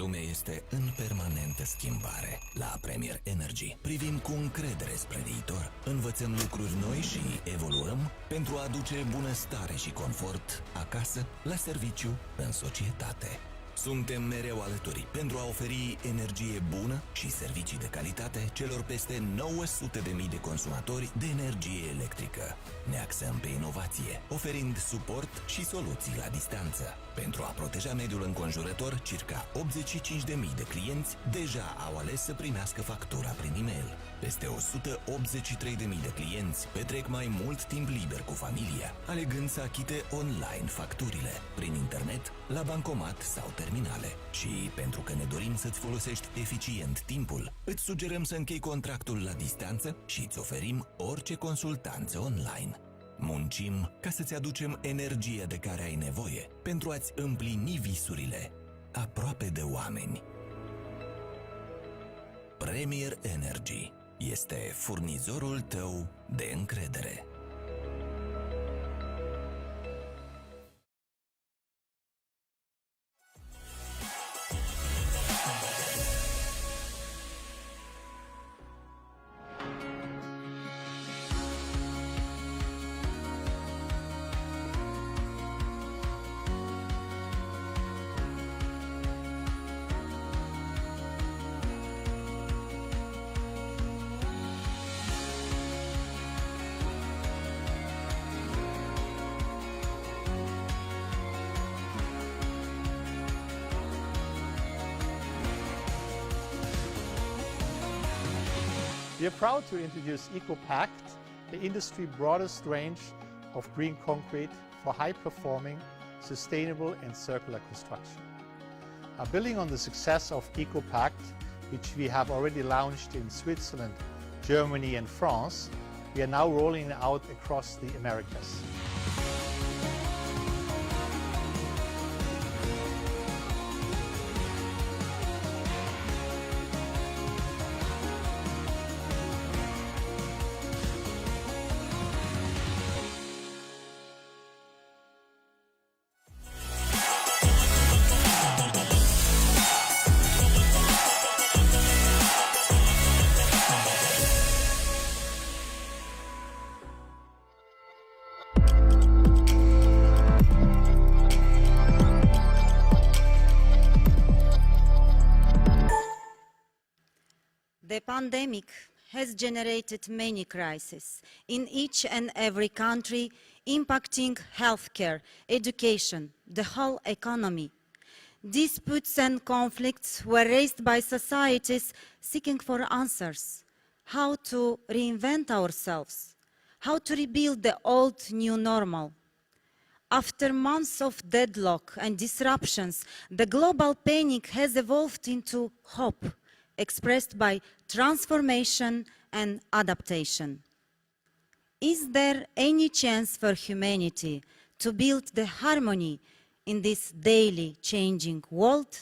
Lumea este în permanentă schimbare. La Premier Energy privim cu încredere spre viitor, învățăm lucruri noi și evoluăm pentru a aduce bunăstare și confort acasă, la serviciu, în societate. Suntem mereu alături pentru a oferi energie bună și servicii de calitate celor peste 900.000 de consumatori de energie electrică. Ne axăm pe inovație, oferind suport și soluții la distanță. Pentru a proteja mediul înconjurător, circa 85.000 de clienți deja au ales să primească factura prin e-mail. Peste 183.000 de clienți petrec mai mult timp liber cu familia, alegând să achite online facturile, prin internet, la bancomat sau terminale. Și pentru că ne dorim să-ți folosești eficient timpul, îți sugerăm să închei contractul la distanță și îți oferim orice consultanță online. Muncim ca să-ți aducem energia de care ai nevoie pentru a-ți împlini visurile aproape de oameni. Premier Energy este furnizorul tău de încredere. We are proud to introduce EcoPact, the industry's broadest range of green concrete for high-performing, sustainable and circular construction. Building on the success of EcoPact, which we have already launched in Switzerland, Germany and France, we are now rolling it out across the Americas. The pandemic has generated many crises in each and every country, impacting healthcare, education, the whole economy. Disputes and conflicts were raised by societies seeking for answers. How to reinvent ourselves? How to rebuild the old new normal? After months of deadlock and disruptions, the global panic has evolved into hope, expressed by transformation and adaptation. Is there any chance for humanity to build the harmony in this daily changing world?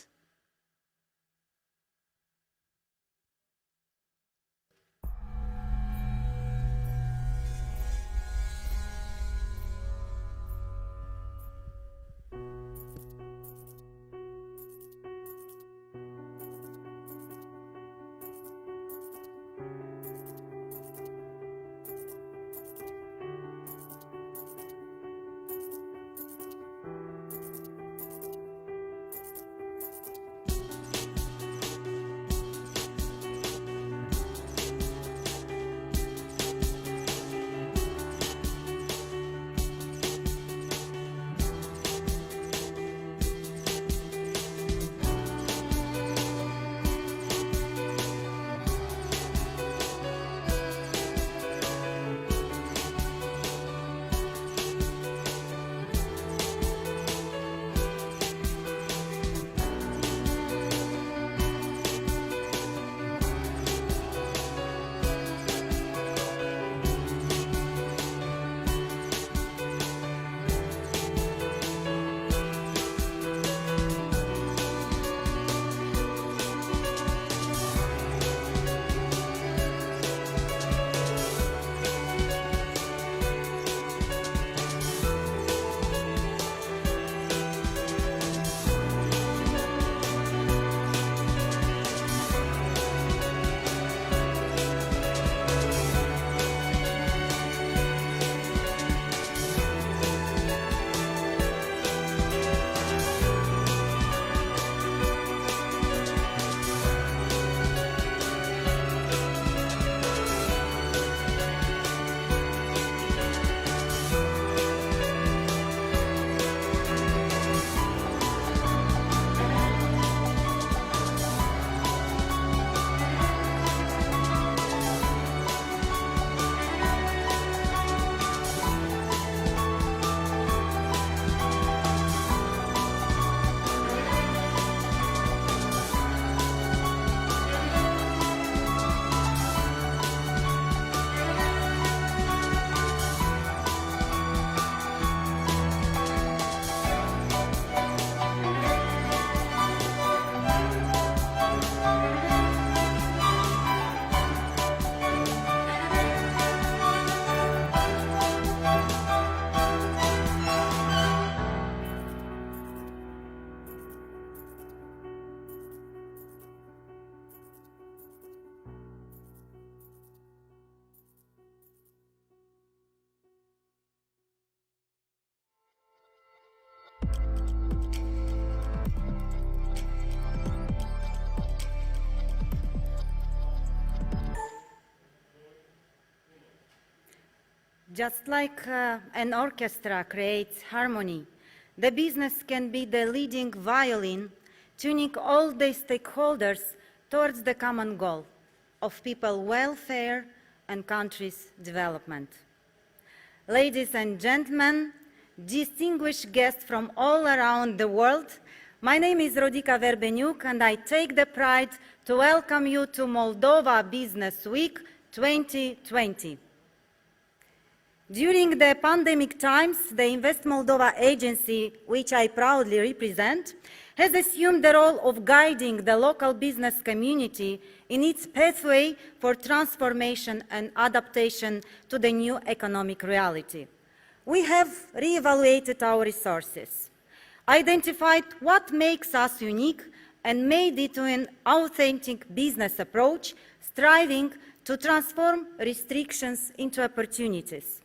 Just like an orchestra creates harmony, the business can be the leading violin, tuning all the stakeholders towards the common goal of people's welfare and country's development. Ladies and gentlemen, distinguished guests from all around the world, my name is Rodica Verbeniuc, and I take the pride to welcome you to Moldova Business Week 2020. During the pandemic times, the Invest Moldova agency, which I proudly represent, has assumed the role of guiding the local business community in its pathway for transformation and adaptation to the new economic reality. We have re-evaluated our resources, identified what makes us unique, and made it an authentic business approach, striving to transform restrictions into opportunities.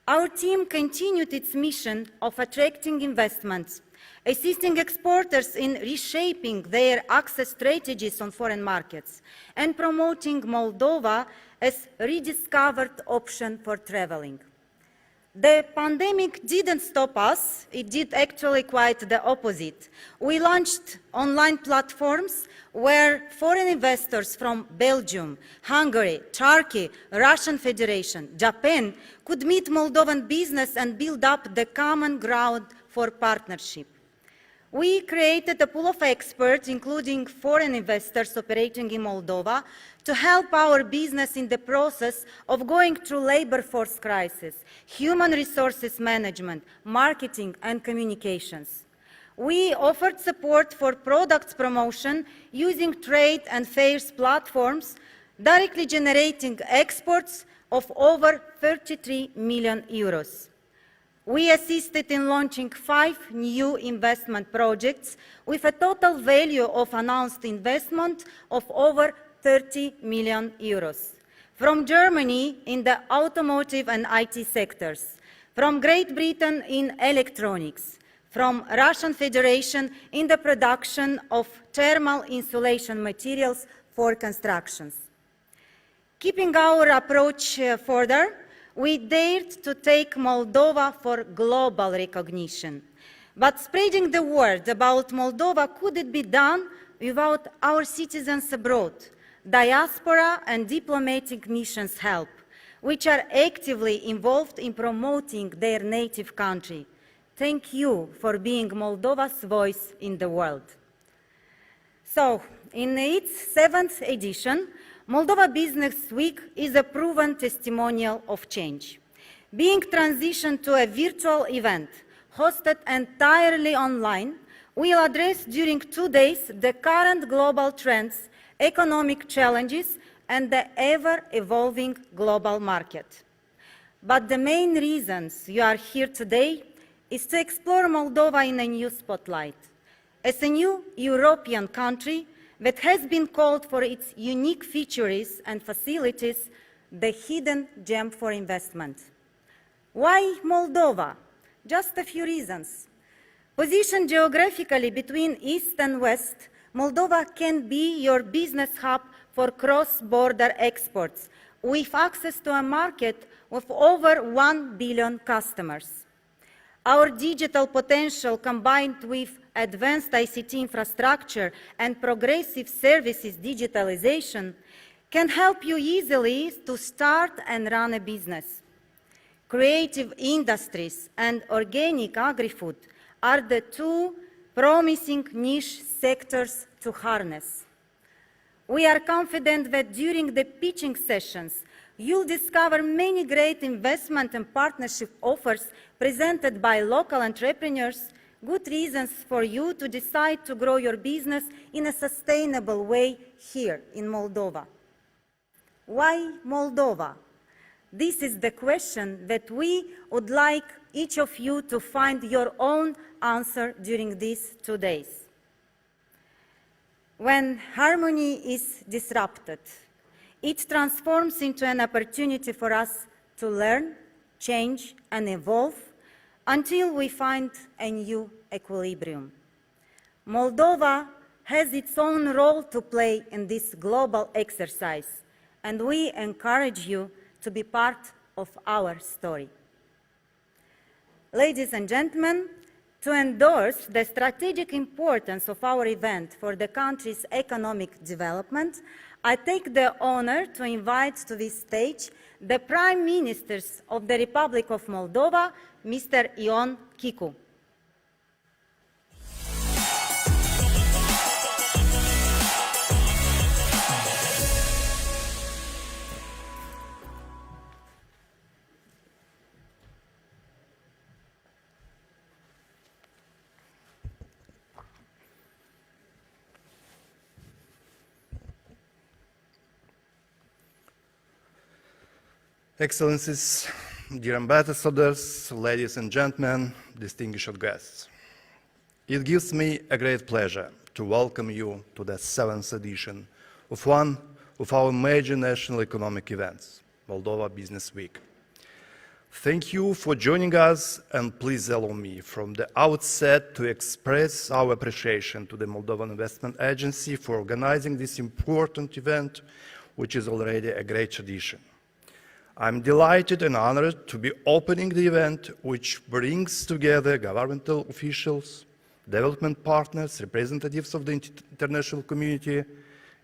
Our team continued its mission of attracting investments, assisting exporters in reshaping their access strategies on foreign markets, and promoting Moldova as a rediscovered option for traveling. The pandemic didn't stop us, it did actually quite the opposite. We launched online platforms where foreign investors from Belgium, Hungary, Turkey, Russian Federation, Japan could meet Moldovan business and build up the common ground for partnership. We created a pool of experts, including foreign investors operating in Moldova, to help our business in the process of going through labor force crisis, human resources management, marketing, and communications. We offered support for products promotion using trade and fairs platforms, directly generating exports of over 33 million euros. We assisted in launching 5 new investment projects with a total value of announced investment of over 30 million euros. From Germany in the automotive and IT sectors, from Great Britain in electronics, from Russian Federation in the production of thermal insulation materials for constructions. Keeping our approach further, we dared to take Moldova for global recognition. But spreading the word about Moldova couldn't be done without our citizens abroad, diaspora and diplomatic missions help, which are actively involved in promoting their native country. Thank you for being Moldova's voice in the world. So, in its 7th edition, Moldova Business Week is a proven testimonial of change. Being transitioned to a virtual event, hosted entirely online, we'll address during 2 days the current global trends, economic challenges, and the ever-evolving global market. But the main reasons you are here today is to explore Moldova in a new spotlight. As a new European country, that has been called for its unique features and facilities, the hidden gem for investment. Why Moldova? Just a few reasons. Positioned geographically between East and West, Moldova can be your business hub for cross-border exports, with access to a market of over 1 billion customers. Our digital potential, combined with advanced ICT infrastructure and progressive services digitalization, can help you easily to start and run a business. Creative industries and organic agri-food are the 2 promising niche sectors to harness. We are confident that during the pitching sessions, you'll discover many great investment and partnership offers presented by local entrepreneurs, good reasons for you to decide to grow your business in a sustainable way here in Moldova. Why Moldova? This is the question that we would like each of you to find your own answer during these 2 days. When harmony is disrupted, it transforms into an opportunity for us to learn, change, and evolve until we find a new equilibrium. Moldova has its own role to play in this global exercise, and we encourage you to be part of our story. Ladies and gentlemen, to endorse the strategic importance of our event for the country's economic development, I take the honor to invite to this stage the Prime Ministers of the Republic of Moldova, Mr. Ion Chicu. Excellencies, dear ambassadors, ladies and gentlemen, distinguished guests. It gives me a great pleasure to welcome you to the 7th edition of one of our major national economic events, Moldova Business Week. Thank you for joining us, and please allow me from the outset to express our appreciation to the Moldovan Investment Agency for organizing this important event, which is already a great tradition. I'm delighted and honored to be opening the event, which brings together governmental officials, development partners, representatives of the international community,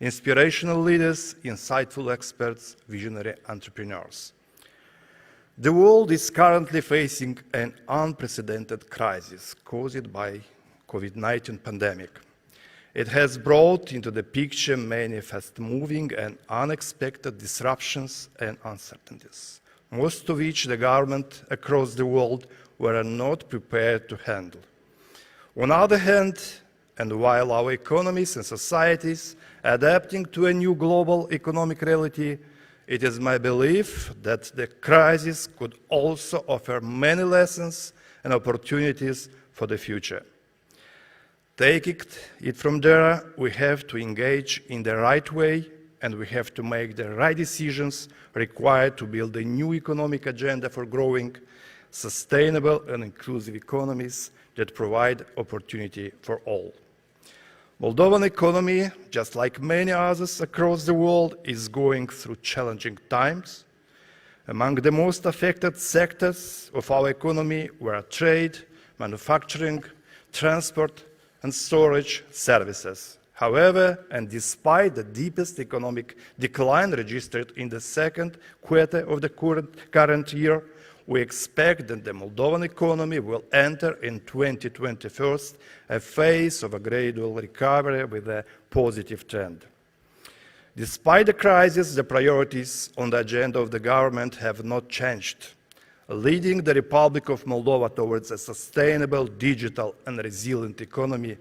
inspirational leaders, insightful experts, visionary entrepreneurs. The world is currently facing an unprecedented crisis caused by COVID-19 pandemic. It has brought into the picture many fast-moving and unexpected disruptions and uncertainties, most of which the government across the world were not prepared to handle. On the other hand, and while our economies and societies are adapting to a new global economic reality, it is my belief that the crisis could also offer many lessons and opportunities for the future. Taking it from there, we have to engage in the right way, and we have to make the right decisions required to build a new economic agenda for growing, sustainable and inclusive economies that provide opportunity for all. Moldovan economy, just like many others across the world, is going through challenging times. Among the most affected sectors of our economy were trade, manufacturing, transport, and storage services. However, and despite the deepest economic decline registered in the second quarter of the current year, we expect that the Moldovan economy will enter in 2021 a phase of a gradual recovery with a positive trend. Despite the crisis, the priorities on the agenda of the government have not changed. Leading the Republic of Moldova towards a sustainable, digital and resilient economy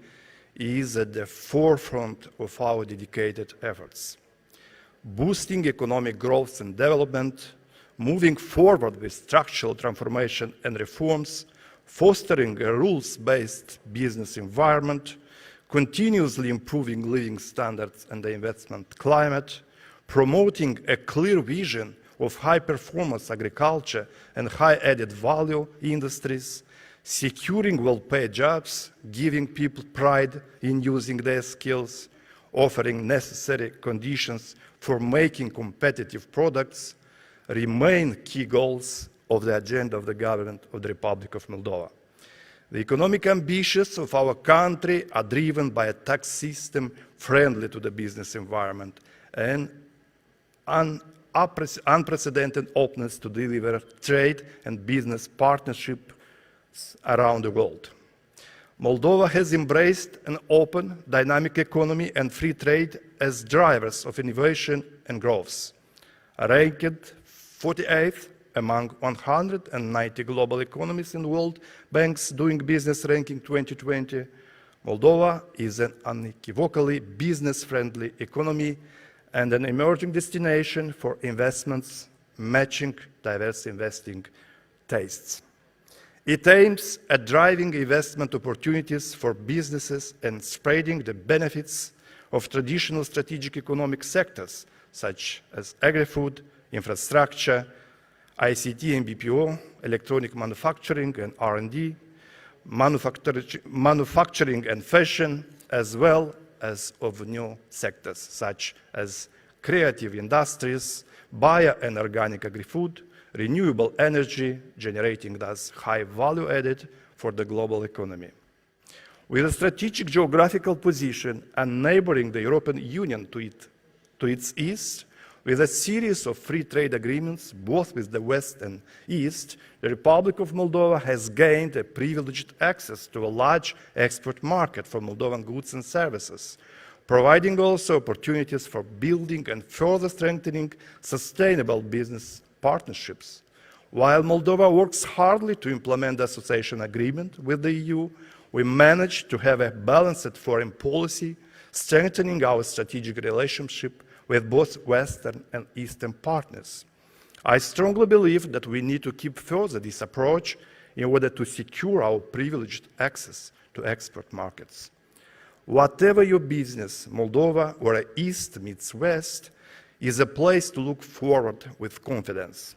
is at the forefront of our dedicated efforts. Boosting economic growth and development, moving forward with structural transformation and reforms, fostering a rules-based business environment, continuously improving living standards and the investment climate, promoting a clear vision of high-performance agriculture and high-added value industries, securing well-paid jobs, giving people pride in using their skills, offering necessary conditions for making competitive products, remain key goals of the agenda of the government of the Republic of Moldova. The economic ambitions of our country are driven by a tax system friendly to the business environment and unprecedented openness to deliver trade and business partnerships around the world. Moldova has embraced an open, dynamic economy and free trade as drivers of innovation and growth. Ranked 48th among 190 global economies in the World Bank's Doing Business Ranking 2020, Moldova is an unequivocally business-friendly economy and an emerging destination for investments matching diverse investing tastes. It aims at driving investment opportunities for businesses and spreading the benefits of traditional strategic economic sectors such as agri-food, infrastructure, ICT and BPO, electronic manufacturing and R&D, manufacturing and fashion, as well as of new sectors such as creative industries, bio and organic agri-food, renewable energy, generating thus high value added for the global economy. With a strategic geographical position and neighboring the European Union to its east, with a series of free trade agreements, both with the West and East, the Republic of Moldova has gained a privileged access to a large export market for Moldovan goods and services, providing also opportunities for building and further strengthening sustainable business partnerships. While Moldova works hard to implement the association agreement with the EU, we managed to have a balanced foreign policy, strengthening our strategic relationship with both Western and Eastern partners. I strongly believe that we need to keep further this approach in order to secure our privileged access to export markets. Whatever your business, Moldova, where East meets West, is a place to look forward with confidence.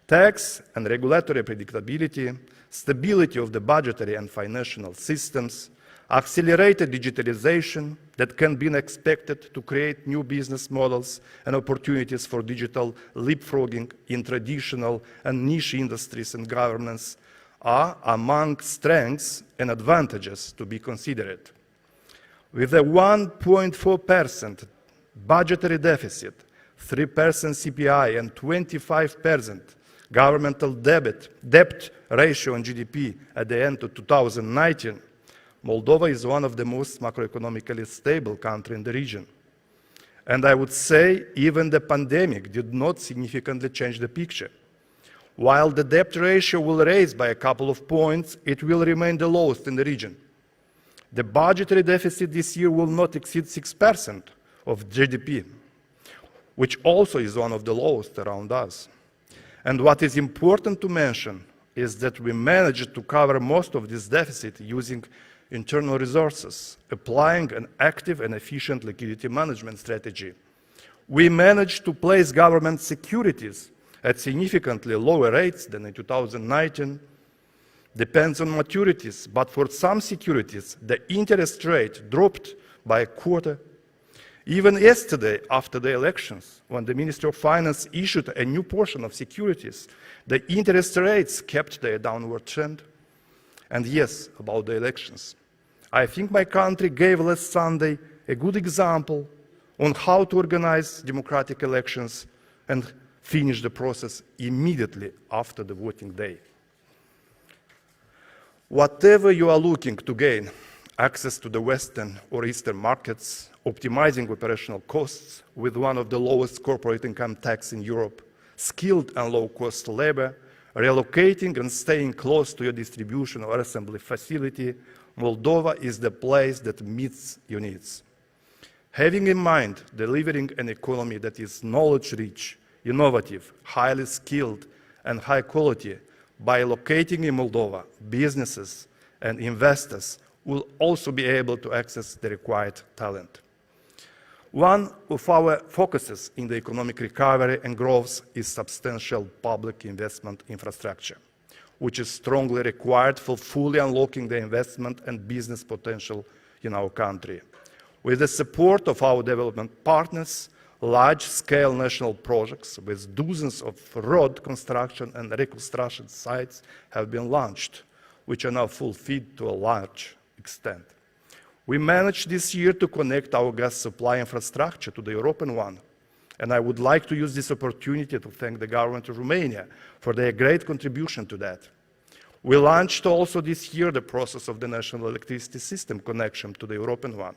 Tax and regulatory predictability, stability of the budgetary and financial systems, accelerated digitalization that can be expected to create new business models and opportunities for digital leapfrogging in traditional and niche industries and governments are among strengths and advantages to be considered. With a 1.4% budgetary deficit, 3% CPI and 25% governmental debt ratio on GDP at the end of 2019, Moldova is one of the most macroeconomically stable countries in the region. And I would say even the pandemic did not significantly change the picture. While the debt ratio will rise by a couple of points, it will remain the lowest in the region. The budgetary deficit this year will not exceed 6% of GDP, which also is one of the lowest around us. And what is important to mention is that we managed to cover most of this deficit using internal resources, applying an active and efficient liquidity management strategy. We managed to place government securities at significantly lower rates than in 2019. Depends on maturities, but for some securities, the interest rate dropped by a quarter. Even yesterday, after the elections, when the Ministry of Finance issued a new portion of securities, the interest rates kept their downward trend. And yes, about the elections. I think my country gave last Sunday a good example on how to organize democratic elections and finish the process immediately after the voting day. Whatever you are looking to gain, access to the Western or Eastern markets, optimizing operational costs with one of the lowest corporate income tax in Europe, skilled and low-cost labor, relocating and staying close to your distribution or assembly facility, Moldova is the place that meets your needs. Having in mind delivering an economy that is knowledge-rich, innovative, highly skilled, and high quality, by locating in Moldova, businesses and investors will also be able to access the required talent. One of our focuses in the economic recovery and growth is substantial public investment infrastructure, which is strongly required for fully unlocking the investment and business potential in our country. With the support of our development partners, large-scale national projects with dozens of road construction and reconstruction sites have been launched, which are now fulfilled to a large extent. We managed this year to connect our gas supply infrastructure to the European one, and I would like to use this opportunity to thank the government of Romania for their great contribution to that. We launched also this year the process of the national electricity system connection to the European one.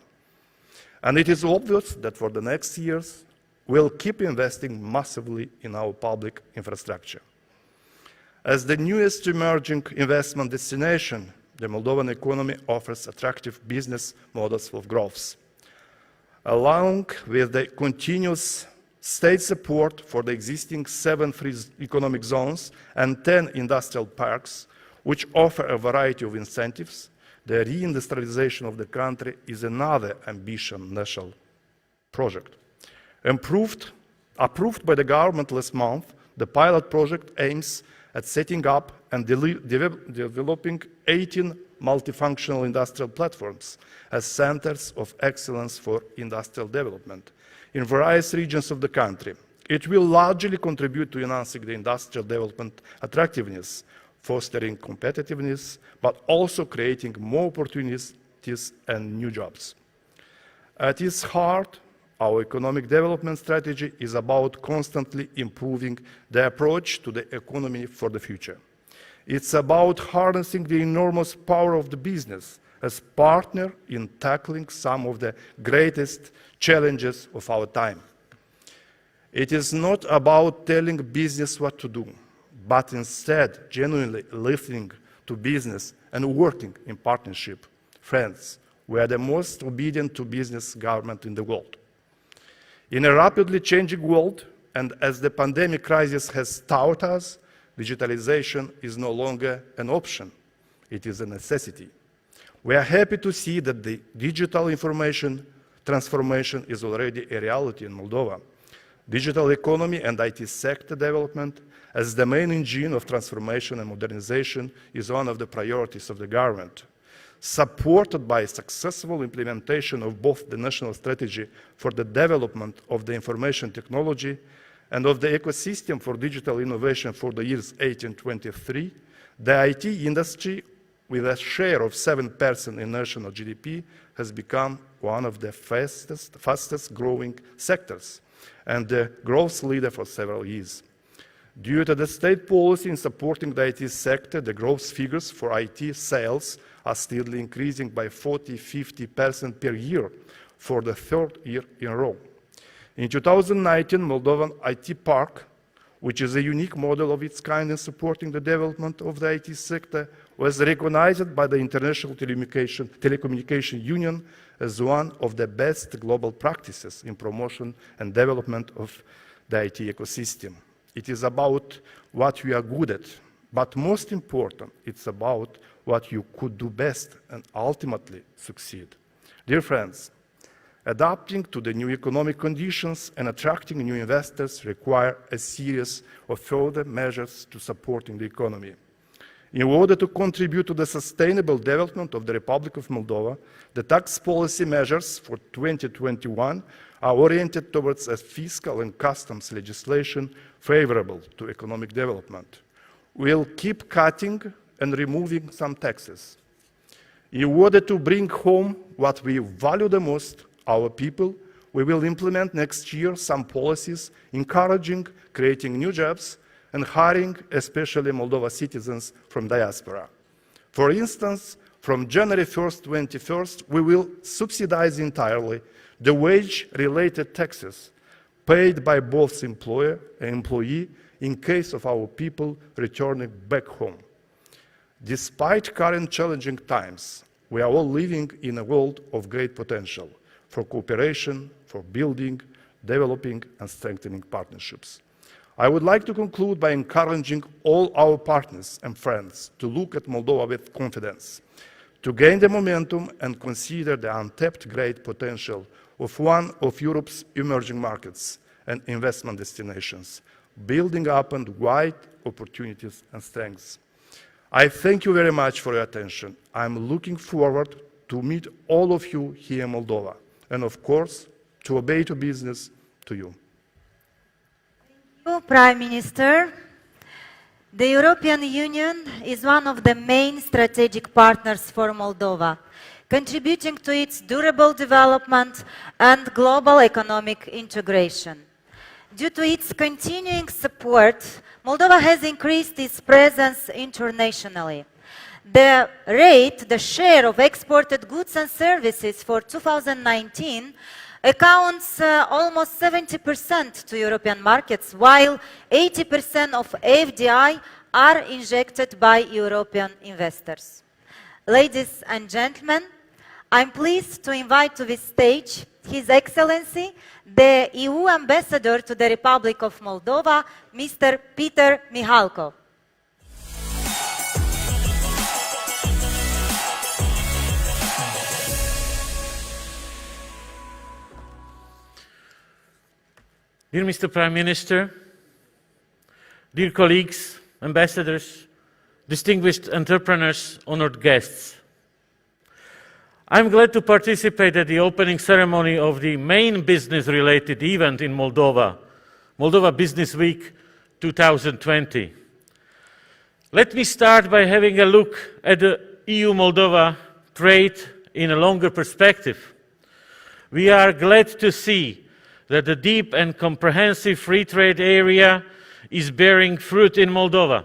And it is obvious that for the next years, we'll keep investing massively in our public infrastructure. As the newest emerging investment destination, the Moldovan economy offers attractive business models of growth. Along with the continuous state support for the existing 7 free economic zones and 10 industrial parks, which offer a variety of incentives, the reindustrialization of the country is another ambitious national project. Approved by the government last month, the pilot project aims at setting up and developing 18 multifunctional industrial platforms as centers of excellence for industrial development in various regions of the country. It will largely contribute to enhancing the industrial development attractiveness, fostering competitiveness, but also creating more opportunities and new jobs. At its heart, our economic development strategy is about constantly improving the approach to the economy for the future. It's about harnessing the enormous power of the business as partner in tackling some of the greatest challenges of our time. It is not about telling business what to do, but instead genuinely listening to business and working in partnership. Friends, we are the most obedient to business government in the world. In a rapidly changing world, and as the pandemic crisis has taught us, digitalization is no longer an option, it is a necessity. We are happy to see that the digital information transformation is already a reality in Moldova. Digital economy and IT sector development as the main engine of transformation and modernization is one of the priorities of the government. Supported by successful implementation of both the national strategy for the development of the information technology and of the ecosystem for digital innovation for the years 18-23, the IT industry, with a share of 7% in national GDP, has become one of the fastest growing sectors and the growth leader for several years. Due to the state policy in supporting the IT sector, the growth figures for IT sales are steadily increasing by 40–50% per year for the third year in a row. In 2019, Moldovan IT Park, which is a unique model of its kind in supporting the development of the IT sector, was recognized by the International Telecommunication Union as one of the best global practices in promotion and development of the IT ecosystem. It is about what we are good at, but most important, it's about what you could do best and ultimately succeed. Dear friends, adapting to the new economic conditions and attracting new investors require a series of further measures to supporting the economy. In order to contribute to the sustainable development of the Republic of Moldova, the tax policy measures for 2021 are oriented towards a fiscal and customs legislation favorable to economic development. We'll keep cutting and removing some taxes. In order to bring home what we value the most, our people, we will implement next year some policies encouraging creating new jobs and hiring especially Moldova citizens from diaspora. For instance, from January 1st, 2021, we will subsidize entirely the wage-related taxes paid by both employer and employee in case of our people returning back home. Despite current challenging times, we are all living in a world of great potential for cooperation, for building, developing, and strengthening partnerships. I would like to conclude by encouraging all our partners and friends to look at Moldova with confidence, to gain the momentum and consider the untapped great potential of one of Europe's emerging markets and investment destinations, building up on wide opportunities and strengths. I thank you very much for your attention. I'm looking forward to meet all of you here in Moldova, and of course, to obey to business to you. Prime Minister, the European Union is one of the main strategic partners for Moldova, contributing to its durable development and global economic integration. Due to its continuing support, Moldova has increased its presence internationally. The share of exported goods and services for 2019 accounts almost 70% to European markets, while 80% of FDI are injected by European investors. Ladies and gentlemen, I'm pleased to invite to this stage His Excellency, the EU Ambassador to the Republic of Moldova, Mr. Peter Mihalko. Dear Mr. Prime Minister, dear colleagues, ambassadors, distinguished entrepreneurs, honored guests, I'm glad to participate at the opening ceremony of the main business-related event in Moldova, Moldova Business Week 2020. Let me start by having a look at the EU-Moldova trade in a longer perspective. We are glad to see that the deep and comprehensive free trade area is bearing fruit in Moldova.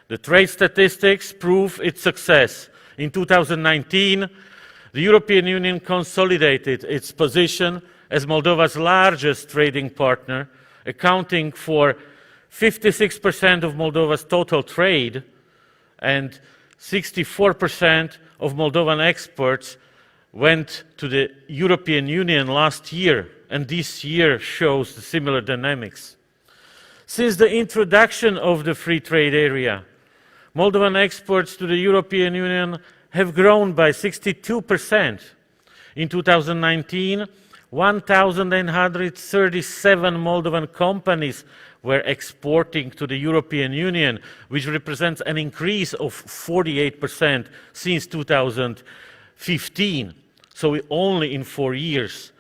The trade statistics prove its success. In 2019, the European Union consolidated its position as Moldova's largest trading partner, accounting for 56% of Moldova's total trade and 64% of Moldovan exports went to the European Union last year, and this year shows the similar dynamics. Since the introduction of the free trade area, Moldovan exports to the European Union have grown by 62%. In 2019, 1,937 Moldovan companies were exporting to the European Union, which represents an increase of 48% since 2015, so only in 4 years.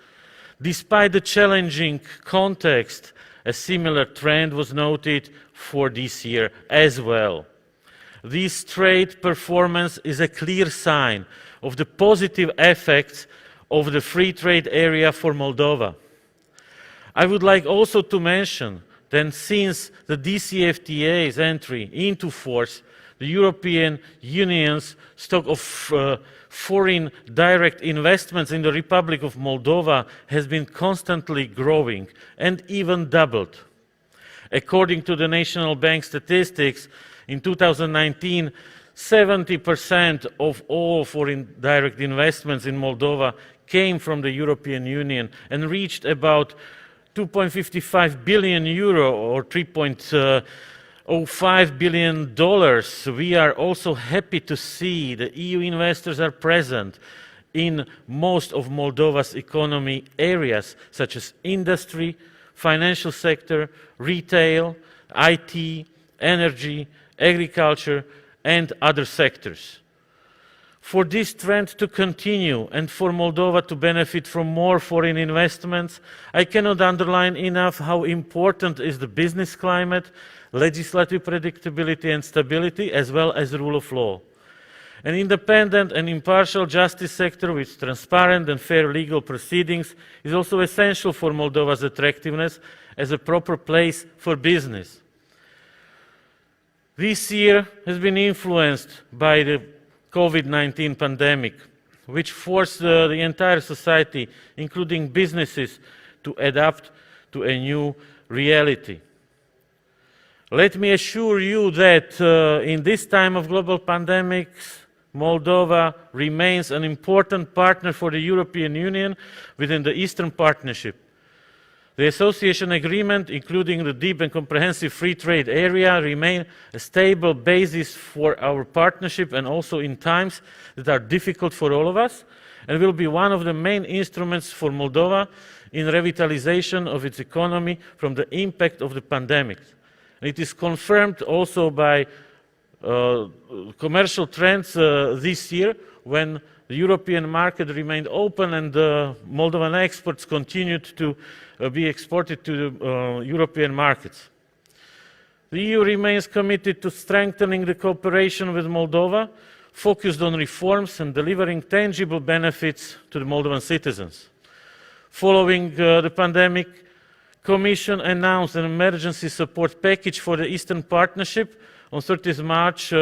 Despite the challenging context, a similar trend was noted for this year as well. This trade performance is a clear sign of the positive effects of the free trade area for Moldova. I would like also to mention that since the DCFTA's entry into force, the European Union's stock of foreign direct investments in the Republic of Moldova has been constantly growing and even doubled. According to the National Bank statistics, in 2019, 70% of all foreign direct investments in Moldova came from the European Union and reached about 2.55 billion euro or $3.05 billion. We are also happy to see the EU investors are present in most of Moldova's economy areas such as industry, financial sector, retail, IT, energy, agriculture, and other sectors. For this trend to continue and for Moldova to benefit from more foreign investments, I cannot underline enough how important is the business climate, legislative predictability and stability, as well as the rule of law. An independent and impartial justice sector with transparent and fair legal proceedings is also essential for Moldova's attractiveness as a proper place for business. This year has been influenced by the COVID-19 pandemic, which forced the entire society, including businesses, to adapt to a new reality. Let me assure you that in this time of global pandemics, Moldova remains an important partner for the European Union within the Eastern Partnership. The association agreement, including the deep and comprehensive free trade area, remain a stable basis for our partnership and also in times that are difficult for all of us, and will be one of the main instruments for Moldova in revitalization of its economy from the impact of the pandemic. It is confirmed also by commercial trends this year, when the European market remained open and Moldovan exports continued to be exported to the European markets. The EU remains committed to strengthening the cooperation with Moldova, focused on reforms and delivering tangible benefits to the Moldovan citizens. Following the pandemic, Commission announced an emergency support package for the Eastern Partnership on 30 March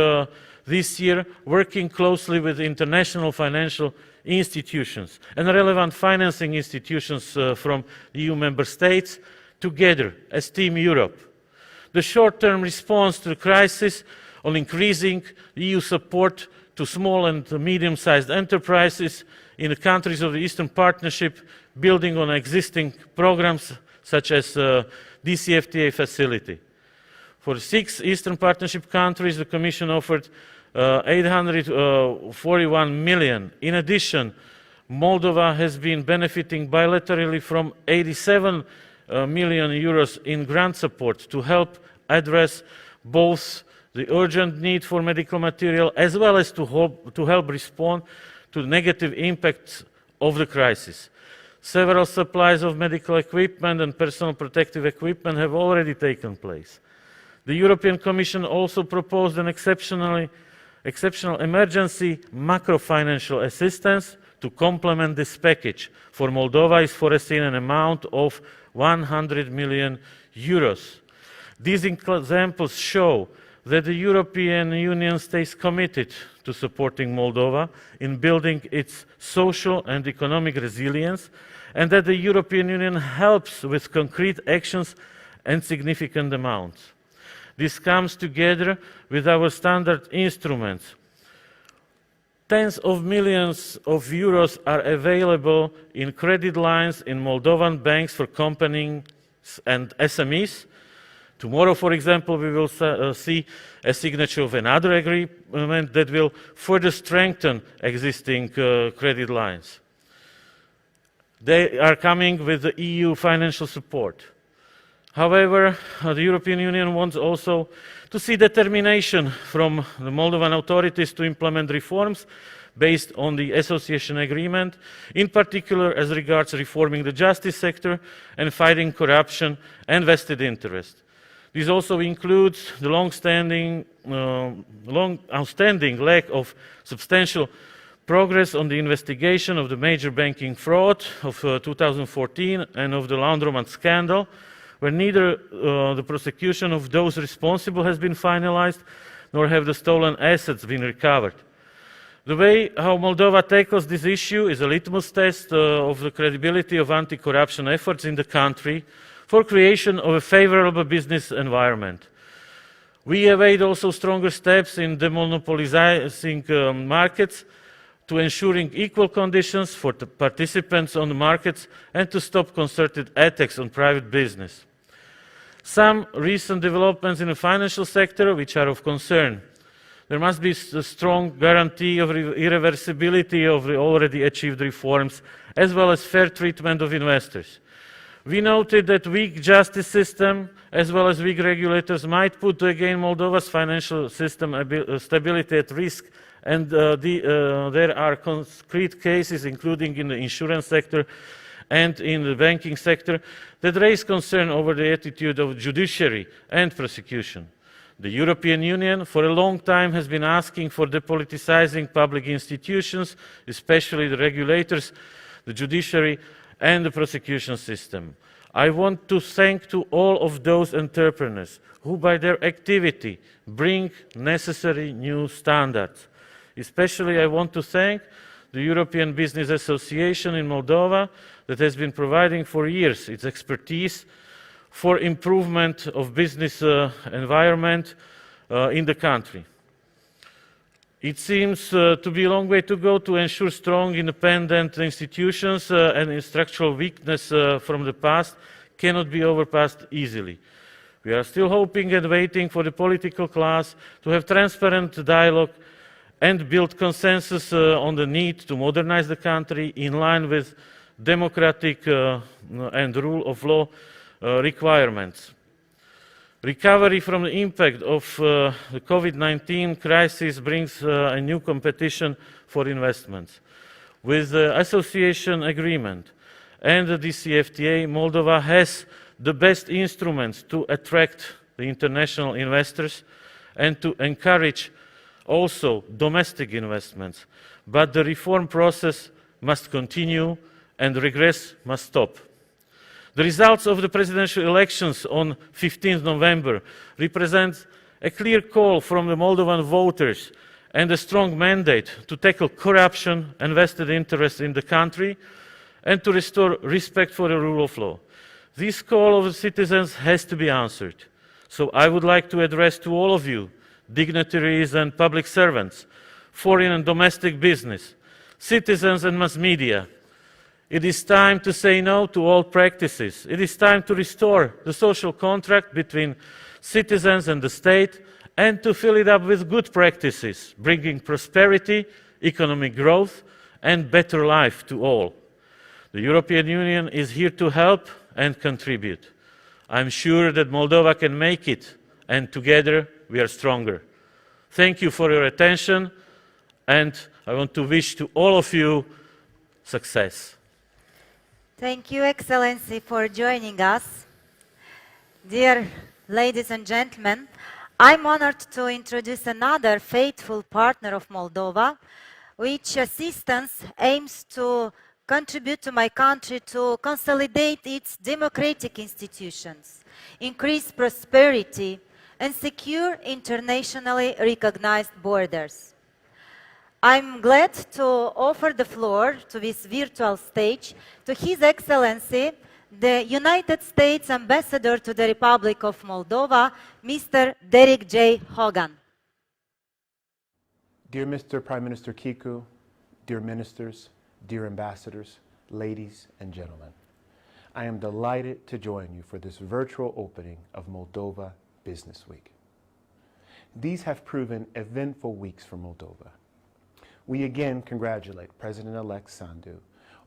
this year, working closely with international financial institutions and relevant financing institutions from EU member states, together as Team Europe. The short-term response to the crisis on increasing EU support to small and medium-sized enterprises in the countries of the Eastern Partnership, building on existing programs such as DCFTA facility. For 6 Eastern Partnership countries, the Commission offered 841 million. In addition, Moldova has been benefiting bilaterally from 87 million euros in grant support to help address both the urgent need for medical material as well as to help respond to the negative impacts of the crisis. Several supplies of medical equipment and personal protective equipment have already taken place. The European Commission also proposed an exceptional emergency macro-financial assistance to complement this package. For Moldova is foreseen an amount of 100 million euros. These examples show that the European Union stays committed to supporting Moldova in building its social and economic resilience, and that the European Union helps with concrete actions and significant amounts. This comes together with our standard instruments. Tens of millions of euros are available in credit lines in Moldovan banks for companies and SMEs. Tomorrow, for example, we will see a signature of another agreement that will further strengthen existing credit lines. They are coming with the EU financial support. However, the European Union wants also to see determination from the Moldovan authorities to implement reforms based on the association agreement, in particular as regards reforming the justice sector and fighting corruption and vested interest. This also includes the long-outstanding lack of substantial progress on the investigation of the major banking fraud of 2014 and of the laundromat scandal, where neither the prosecution of those responsible has been finalized, nor have the stolen assets been recovered. The way how Moldova tackles this issue is a litmus test of the credibility of anti-corruption efforts in the country for creation of a favorable business environment. We await also stronger steps in demonopolizing markets, to ensuring equal conditions for the participants on the markets, and to stop concerted attacks on private business. Some recent developments in the financial sector which are of concern. There must be a strong guarantee of irreversibility of the already achieved reforms, as well as fair treatment of investors. We noted that weak justice system, as well as weak regulators, might put again Moldova's financial system stability at risk, and there are concrete cases, including in the insurance sector and in the banking sector, that raise concern over the attitude of judiciary and prosecution. The European Union for a long time has been asking for depoliticizing public institutions, especially the regulators, the judiciary and the prosecution system. I want to thank to all of those entrepreneurs who by their activity bring necessary new standards. Especially I want to thank the European Business Association in Moldova that has been providing for years its expertise for improvement of business environment in the country. It seems to be a long way to go to ensure strong independent institutions, and structural weakness from the past cannot be overpassed easily. We are still hoping and waiting for the political class to have transparent dialogue and build consensus on the need to modernize the country in line with democratic and rule of law requirements. Recovery from the impact of the COVID-19 crisis brings a new competition for investments. With the association agreement and the DCFTA, Moldova has the best instruments to attract the international investors and to encourage also domestic investments. But the reform process must continue and regress must stop. The results of the presidential elections on 15 November represent a clear call from the Moldovan voters and a strong mandate to tackle corruption and vested interests in the country and to restore respect for the rule of law. This call of the citizens has to be answered. So I would like to address to all of you, dignitaries and public servants, foreign and domestic business, citizens and mass media. It is time to say no to all practices. It is time to restore the social contract between citizens and the state and to fill it up with good practices, bringing prosperity, economic growth and better life to all. The European Union is here to help and contribute. I'm sure that Moldova can make it, and together we are stronger. Thank you for your attention, and I want to wish to all of you success. Thank you, Excellency, for joining us. Dear ladies and gentlemen, I'm honored to introduce another faithful partner of Moldova, which assistance aims to contribute to my country to consolidate its democratic institutions, increase prosperity, and secure internationally recognized borders. I'm glad to offer the floor to this virtual stage to His Excellency, the United States Ambassador to the Republic of Moldova, Mr. Derek J. Hogan. Dear Mr. Prime Minister Kiku, dear ministers, dear ambassadors, ladies and gentlemen, I am delighted to join you for this virtual opening of Moldova Business Week. These have proven eventful weeks for Moldova. We again congratulate President-elect Sandu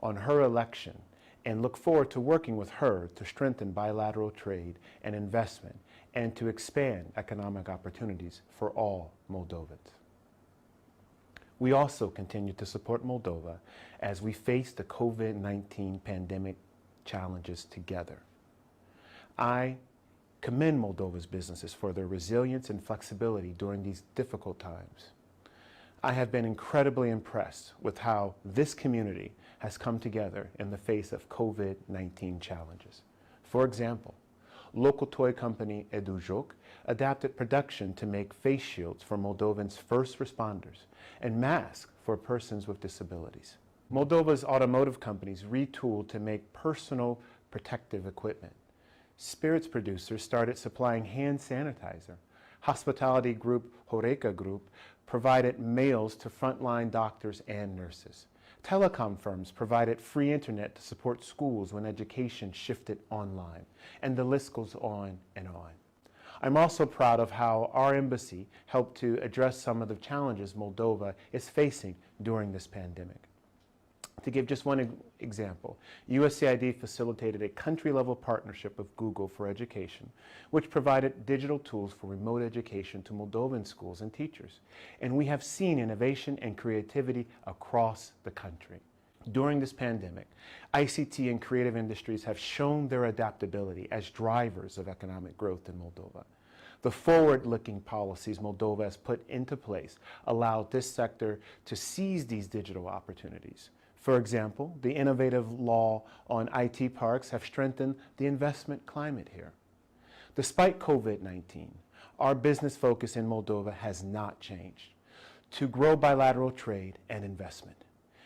on her election and look forward to working with her to strengthen bilateral trade and investment and to expand economic opportunities for all Moldovans. We also continue to support Moldova as we face the COVID-19 pandemic challenges together. I commend Moldova's businesses for their resilience and flexibility during these difficult times. I have been incredibly impressed with how this community has come together in the face of COVID-19 challenges. For example, local toy company Edujok adapted production to make face shields for Moldovans' first responders and masks for persons with disabilities. Moldova's automotive companies retooled to make personal protective equipment. Spirits producers started supplying hand sanitizer. Hospitality group Horeca Group provided meals to frontline doctors and nurses. Telecom firms provided free internet to support schools when education shifted online, and the list goes on and on. I'm also proud of how our embassy helped to address some of the challenges Moldova is facing during this pandemic. To give just one example, USAID facilitated a country-level partnership with Google for Education, which provided digital tools for remote education to Moldovan schools and teachers. And we have seen innovation and creativity across the country. During this pandemic, ICT and creative industries have shown their adaptability as drivers of economic growth in Moldova. The forward-looking policies Moldova has put into place allowed this sector to seize these digital opportunities. For example, the innovative law on IT parks have strengthened the investment climate here. Despite COVID-19, our business focus in Moldova has not changed: to grow bilateral trade and investment.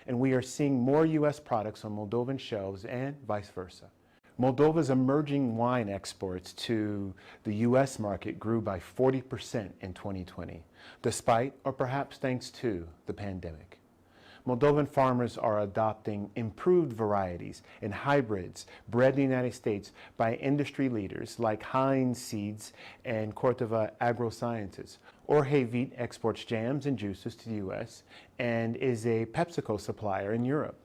And we are seeing more U.S. products on Moldovan shelves and vice versa. Moldova's emerging wine exports to the U.S. market grew by 40% in 2020, despite or perhaps thanks to the pandemic. Moldovan farmers are adopting improved varieties and hybrids bred in the United States by industry leaders like Heinz Seeds and Corteva Agrosciences. Orhe Wheat exports jams and juices to the U.S. and is a PepsiCo supplier in Europe.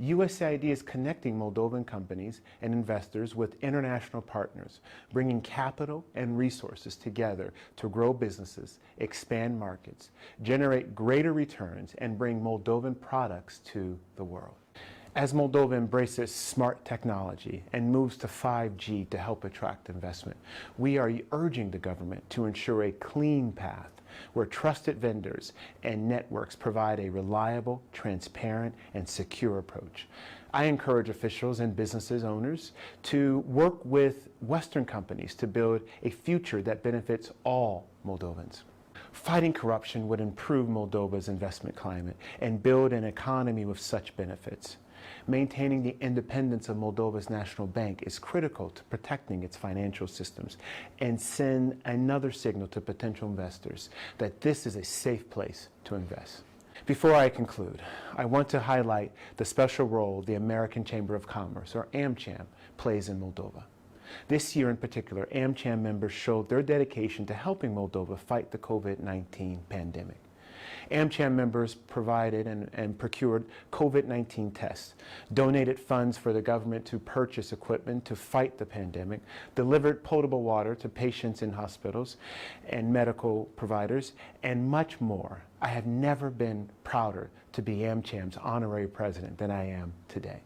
USAID is connecting Moldovan companies and investors with international partners, bringing capital and resources together to grow businesses, expand markets, generate greater returns, and bring Moldovan products to the world. As Moldova embraces smart technology and moves to 5G to help attract investment, we are urging the government to ensure a clean path where trusted vendors and networks provide a reliable, transparent, and secure approach. I encourage officials and businesses owners to work with Western companies to build a future that benefits all Moldovans. Fighting corruption would improve Moldova's investment climate and build an economy with such benefits. Maintaining the independence of Moldova's national bank is critical to protecting its financial systems and send another signal to potential investors that this is a safe place to invest. Before I conclude, I want to highlight the special role the American Chamber of Commerce, or AmCham, plays in Moldova. This year in particular, AmCham members showed their dedication to helping Moldova fight the COVID-19 pandemic. AmCham members provided and procured COVID-19 tests, donated funds for the government to purchase equipment to fight the pandemic, delivered potable water to patients in hospitals and medical providers, and much more. I have never been prouder to be AmCham's honorary president than I am today.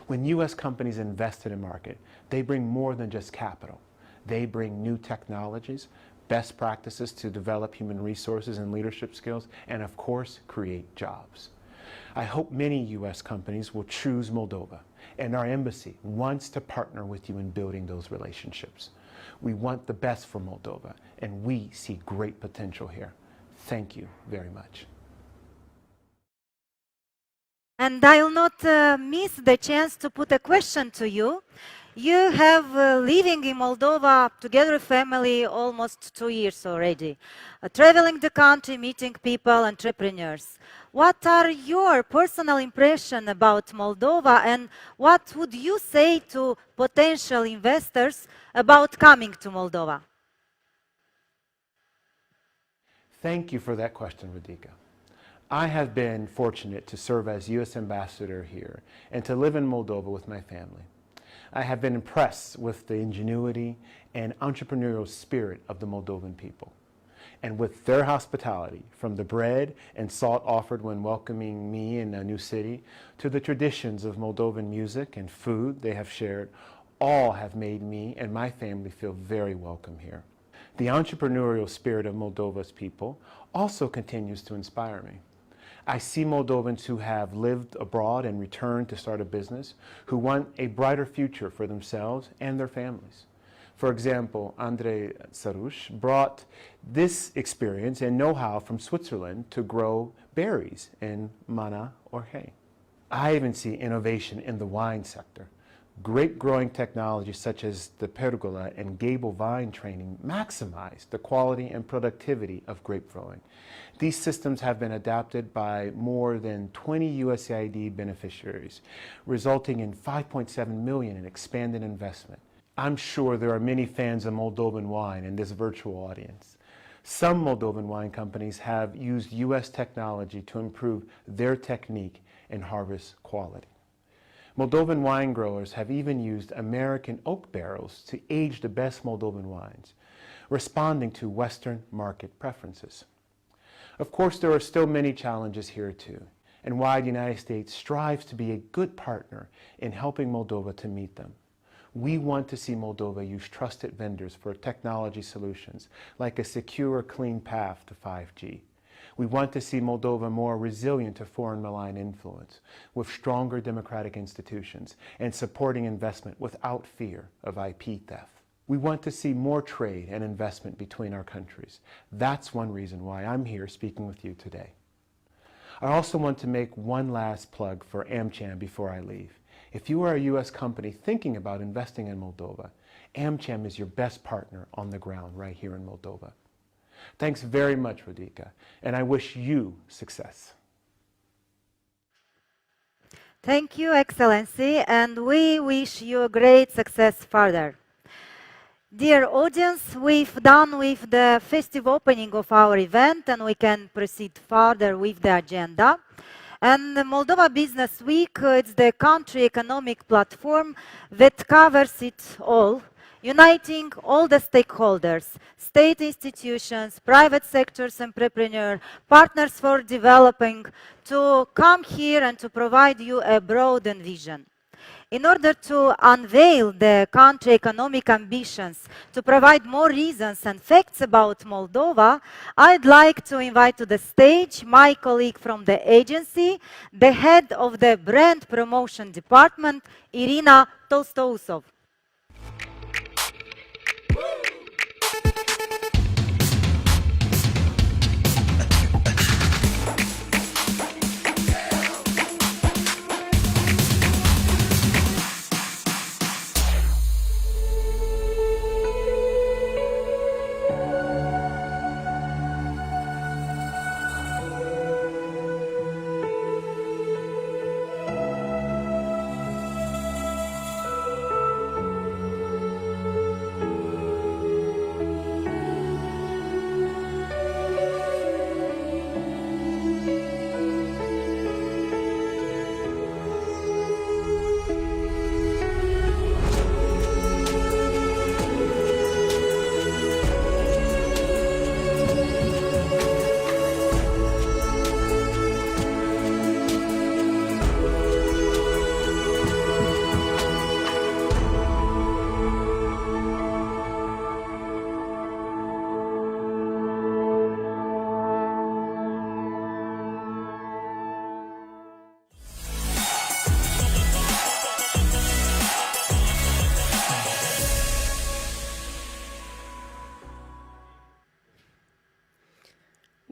When U.S. companies invest in a market, they bring more than just capital. They bring new technologies, best practices to develop human resources and leadership skills, and of course, create jobs. I hope many U.S. companies will choose Moldova, and our embassy wants to partner with you in building those relationships. We want the best for Moldova, and we see great potential here. Thank you very much. And I'll not miss the chance to put a question to you. You have living in Moldova together with family almost 2 years already, traveling the country, meeting people, entrepreneurs. What are your personal impressions about Moldova, and what would you say to potential investors about coming to Moldova? Thank you for that question, Radhika. I have been fortunate to serve as U.S. ambassador here and to live in Moldova with my family. I have been impressed with the ingenuity and entrepreneurial spirit of the Moldovan people, and with their hospitality, from the bread and salt offered when welcoming me in a new city to the traditions of Moldovan music and food they have shared, all have made me and my family feel very welcome here. The entrepreneurial spirit of Moldova's people also continues to inspire me. I see Moldovans who have lived abroad and returned to start a business, who want a brighter future for themselves and their families. For example, Andrei Sarush brought this experience and know-how from Switzerland to grow berries in Mana or Hay. I even see innovation in the wine sector. Grape growing technologies such as the pergola and gable vine training maximize the quality and productivity of grape growing. These systems have been adapted by more than 20 USAID beneficiaries, resulting in $5.7 million in expanded investment. I'm sure there are many fans of Moldovan wine in this virtual audience. Some Moldovan wine companies have used US technology to improve their technique and harvest quality. Moldovan wine growers have even used American oak barrels to age the best Moldovan wines, responding to Western market preferences. Of course, there are still many challenges here too, and while the United States strives to be a good partner in helping Moldova to meet them, we want to see Moldova use trusted vendors for technology solutions like a secure, clean path to 5G. We want to see Moldova more resilient to foreign malign influence, with stronger democratic institutions and supporting investment without fear of IP theft. We want to see more trade and investment between our countries. That's one reason why I'm here speaking with you today. I also want to make one last plug for AmCham before I leave. If you are a U.S. company thinking about investing in Moldova, AmCham is your best partner on the ground right here in Moldova. Thanks very much, Radhika, and I wish you success. Thank you, Excellency, and we wish you great success further. Dear audience, we've done with the festive opening of our event, and we can proceed further with the agenda. And the Moldova Business Week, it's the country economic platform that covers it all, uniting all the stakeholders, state institutions, private sectors, entrepreneurs, partners for developing, to come here and to provide you a broad vision. In order to unveil the country economic ambitions, to provide more reasons and facts about Moldova, I'd like to invite to the stage my colleague from the agency, the head of the brand promotion department, Irina Tolstousov.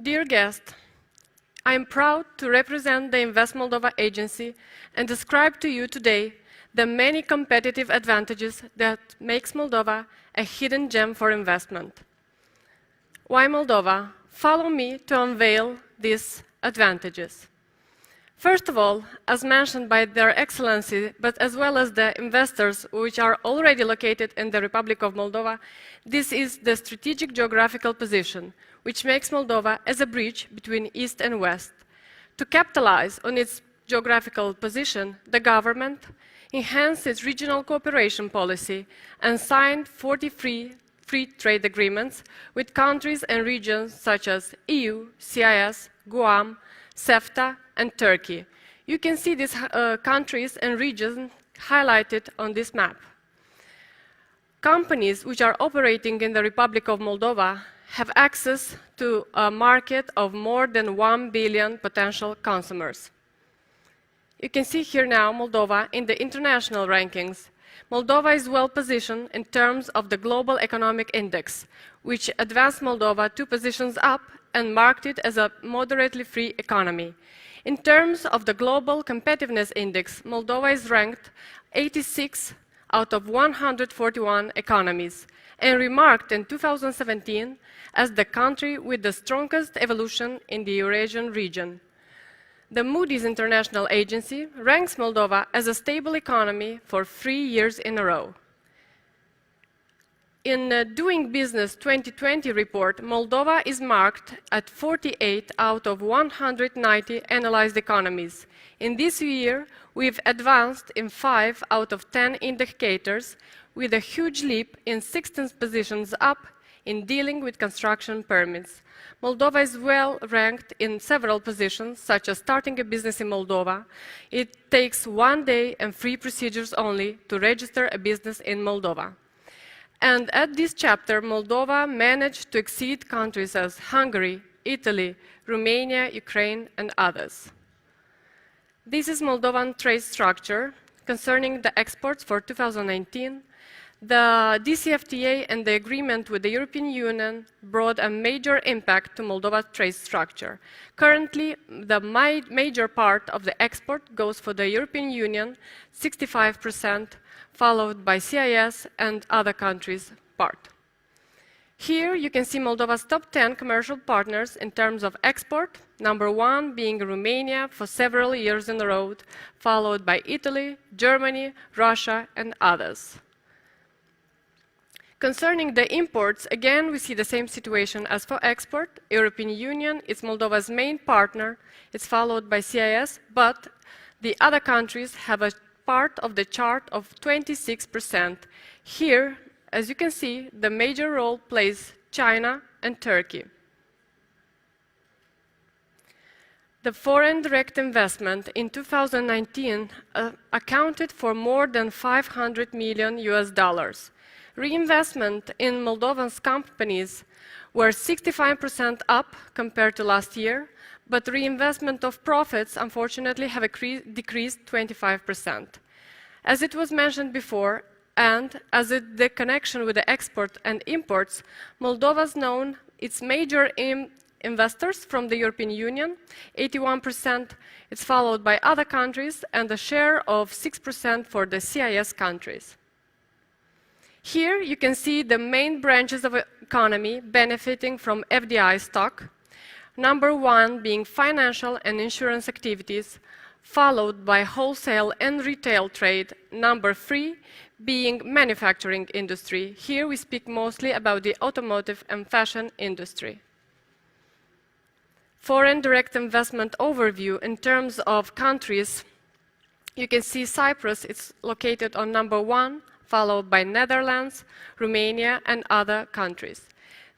Dear guests, I am proud to represent the Invest Moldova agency and describe to you today the many competitive advantages that makes Moldova a hidden gem for investment. Why Moldova? Follow me to unveil these advantages. First of all, as mentioned by Their Excellency, but as well as the investors which are already located in the Republic of Moldova, this is the strategic geographical position, which makes Moldova as a bridge between East and West. To capitalize on its geographical position, the government enhanced its regional cooperation policy and signed 43 free trade agreements with countries and regions such as EU, CIS, Guam, CEFTA, and Turkey. You can see these countries and regions highlighted on this map. Companies which are operating in the Republic of Moldova have access to a market of more than 1 billion potential consumers. You can see here now Moldova in the international rankings. Moldova is well positioned in terms of the Global Economic Index, which advanced Moldova 2 positions up and marked it as a moderately free economy. In terms of the Global Competitiveness Index, Moldova is ranked 86 out of 141 economies and remarked in 2017 as the country with the strongest evolution in the Eurasian region. The Moody's International Agency ranks Moldova as a stable economy for 3 years in a row. In the Doing Business 2020 report, Moldova is marked at 48 out of 190 analyzed economies. In this year, we've advanced in 5 out of 10 indicators, with a huge leap in 16 positions up in dealing with construction permits. Moldova is well ranked in several positions, such as starting a business in Moldova. It takes 1 day and 3 procedures only to register a business in Moldova. And at this chapter, Moldova managed to exceed countries as Hungary, Italy, Romania, Ukraine, and others. This is Moldovan trade structure concerning the exports for 2019. The DCFTA and the agreement with the European Union brought a major impact to Moldova's trade structure. Currently, the major part of the export goes for the European Union, 65%, followed by CIS and other countries' part. Here you can see Moldova's top 10 commercial partners in terms of export, number 1 being Romania for several years in a row, followed by Italy, Germany, Russia, and others. Concerning the imports, again, we see the same situation as for export. European Union is Moldova's main partner. It's followed by CIS, but the other countries have a part of the chart of 26%. Here, as you can see, the major role plays China and Turkey. The foreign direct investment in 2019 accounted for more than $500 million. Reinvestment in Moldovan companies were 65% up compared to last year, but reinvestment of profits, unfortunately, have decreased 25%. As it was mentioned before, and as the connection with the export and imports, Moldova's known its major investors from the European Union, 81%, it's followed by other countries, and a share of 6% for the CIS countries. Here you can see the main branches of economy benefiting from FDI stock, number 1 being financial and insurance activities, followed by wholesale and retail trade, number 3 being manufacturing industry. Here we speak mostly about the automotive and fashion industry. Foreign direct investment overview in terms of countries, you can see Cyprus, it's located on number 1, followed by Netherlands, Romania, and other countries.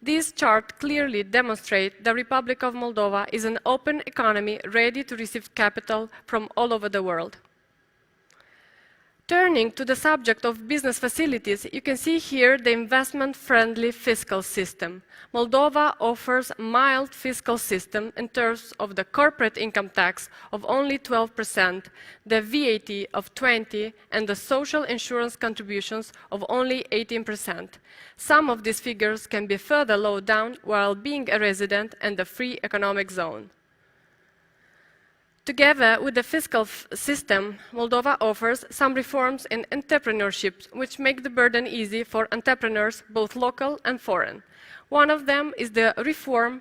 This chart clearly demonstrates the Republic of Moldova is an open economy ready to receive capital from all over the world. Turning to the subject of business facilities, you can see here the investment-friendly fiscal system. Moldova offers a mild fiscal system in terms of the corporate income tax of only 12%, the VAT of 20%, and the social insurance contributions of only 18%. Some of these figures can be further lowered down while being a resident in the free economic zone. Together with the fiscal system, Moldova offers some reforms in entrepreneurship, which make the burden easy for entrepreneurs, both local and foreign. One of them is the reform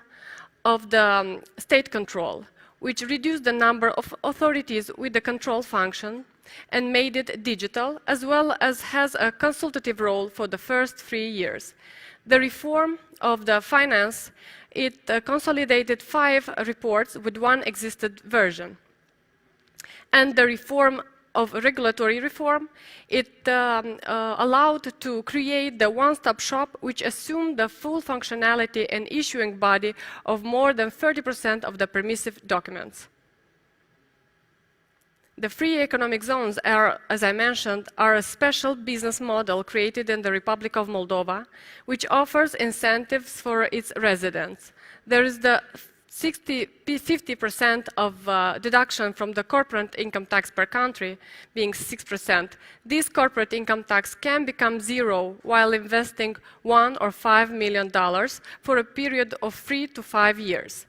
of the state control, which reduced the number of authorities with the control function and made it digital, as well as has a consultative role for the first 3 years. The reform of the finance, it consolidated 5 reports with one existed version. And the reform of regulatory reform, it allowed to create the one-stop shop, which assumed the full functionality and issuing body of more than 30% of the permissive documents. The free economic zones are, as I mentioned, are a special business model created in the Republic of Moldova, which offers incentives for its residents. There is the 50% of deduction from the corporate income tax per country, being 6%. This corporate income tax can become zero while investing $1 or $5 million for a period of 3 to 5 years.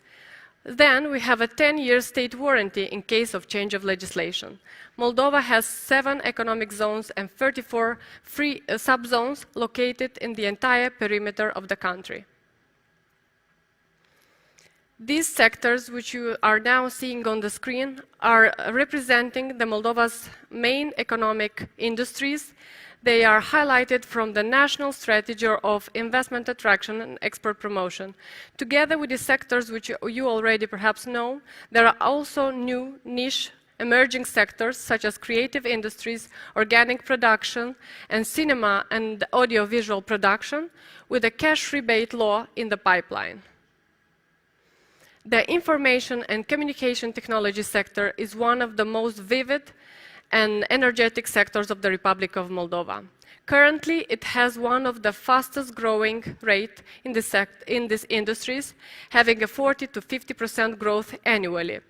Then we have a 10-year state warranty in case of change of legislation. Moldova has 7 economic zones and 34 free subzones located in the entire perimeter of the country. These sectors, which you are now seeing on the screen, are representing the Moldova's main economic industries. They are highlighted from the national strategy of investment attraction and export promotion. Together with the sectors which you already perhaps know, there are also new niche emerging sectors such as creative industries, organic production, and cinema and audiovisual production, with a cash rebate law in the pipeline. The information and communication technology sector is one of the most vivid and energetic sectors of the Republic of Moldova. Currently, it has one of the fastest growing rate in these industries, having a 40 to 50% growth annually.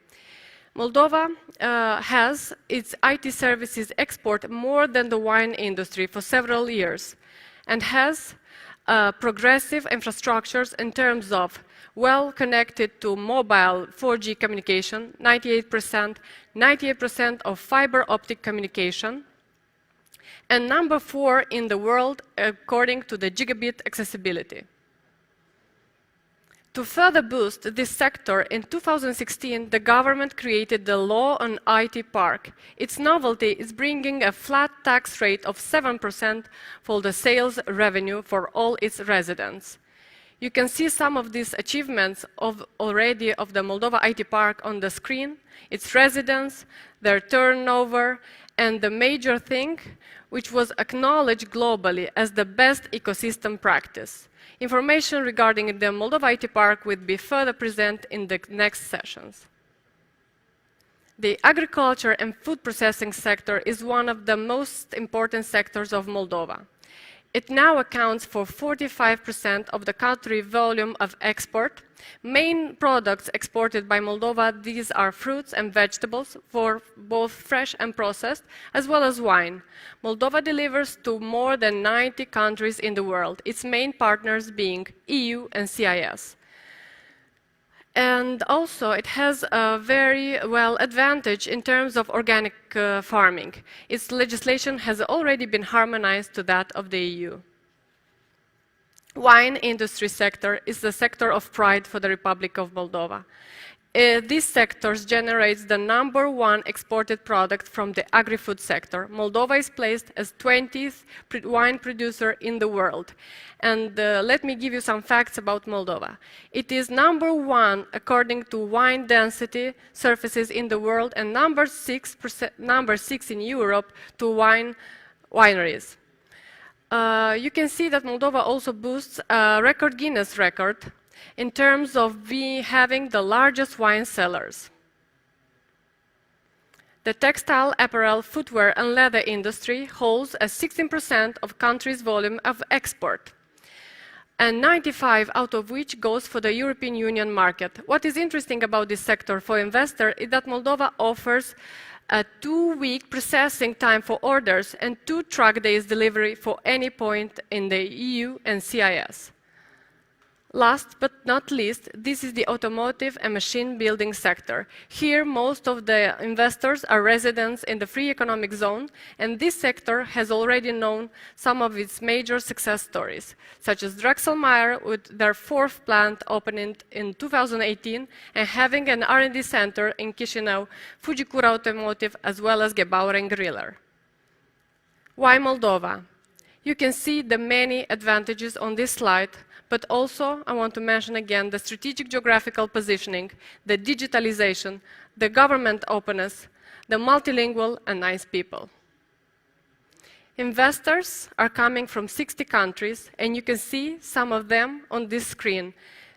Moldova has its IT services export more than the wine industry for several years and has progressive infrastructures in terms of well connected to mobile 4G communication, 98% of fiber optic communication, and number 4 in the world according to the gigabit accessibility. To further boost this sector, in 2016, the government created the law on IT park. Its novelty is bringing a flat tax rate of 7% for the sales revenue for all its residents. You can see some of these achievements already of the Moldova IT Park on the screen, its residents, their turnover, and the major thing, which was acknowledged globally as the best ecosystem practice. Information regarding the Moldova IT Park will be further presented in the next sessions. The agriculture and food processing sector is one of the most important sectors of Moldova. It now accounts for 45% of the country volume of export. Main products exported by Moldova, these are fruits and vegetables, for both fresh and processed, as well as wine. Moldova delivers to more than 90 countries in the world, its main partners being EU and CIS. And also, it has a very well advantage in terms of organic farming. Its legislation has already been harmonized to that of the EU. Wine industry sector is the sector of pride for the Republic of Moldova. This sector generates the #1 exported product from the agri-food sector. Moldova is placed as 20th wine producer in the world. And let me give you some facts about Moldova. It is #1 according to wine density surfaces in the world and number 6 in Europe to wineries. You can see that Moldova also boasts a Guinness record in terms of having the largest wine cellars. The textile, apparel, footwear and leather industry holds a 16% of country's volume of export, and 95 out of which goes for the European Union market. What is interesting about this sector for investors is that Moldova offers a 2-week processing time for orders and 2 truck days delivery for any point in the EU and CIS. Last but not least, this is the automotive and machine building sector. Here, most of the investors are residents in the free economic zone, and this sector has already known some of its major success stories, such as Drexelmeier with their 4th plant opening in 2018 and having an R&D center in Chisinau, Fujikura Automotive, as well as Gebauer and Griller. Why Moldova? You can see the many advantages on this slide, but also I want to mention again the strategic geographical positioning, the digitalization, the government openness, the multilingual and nice people. Investors are coming from 60 countries, and you can see some of them on this screen.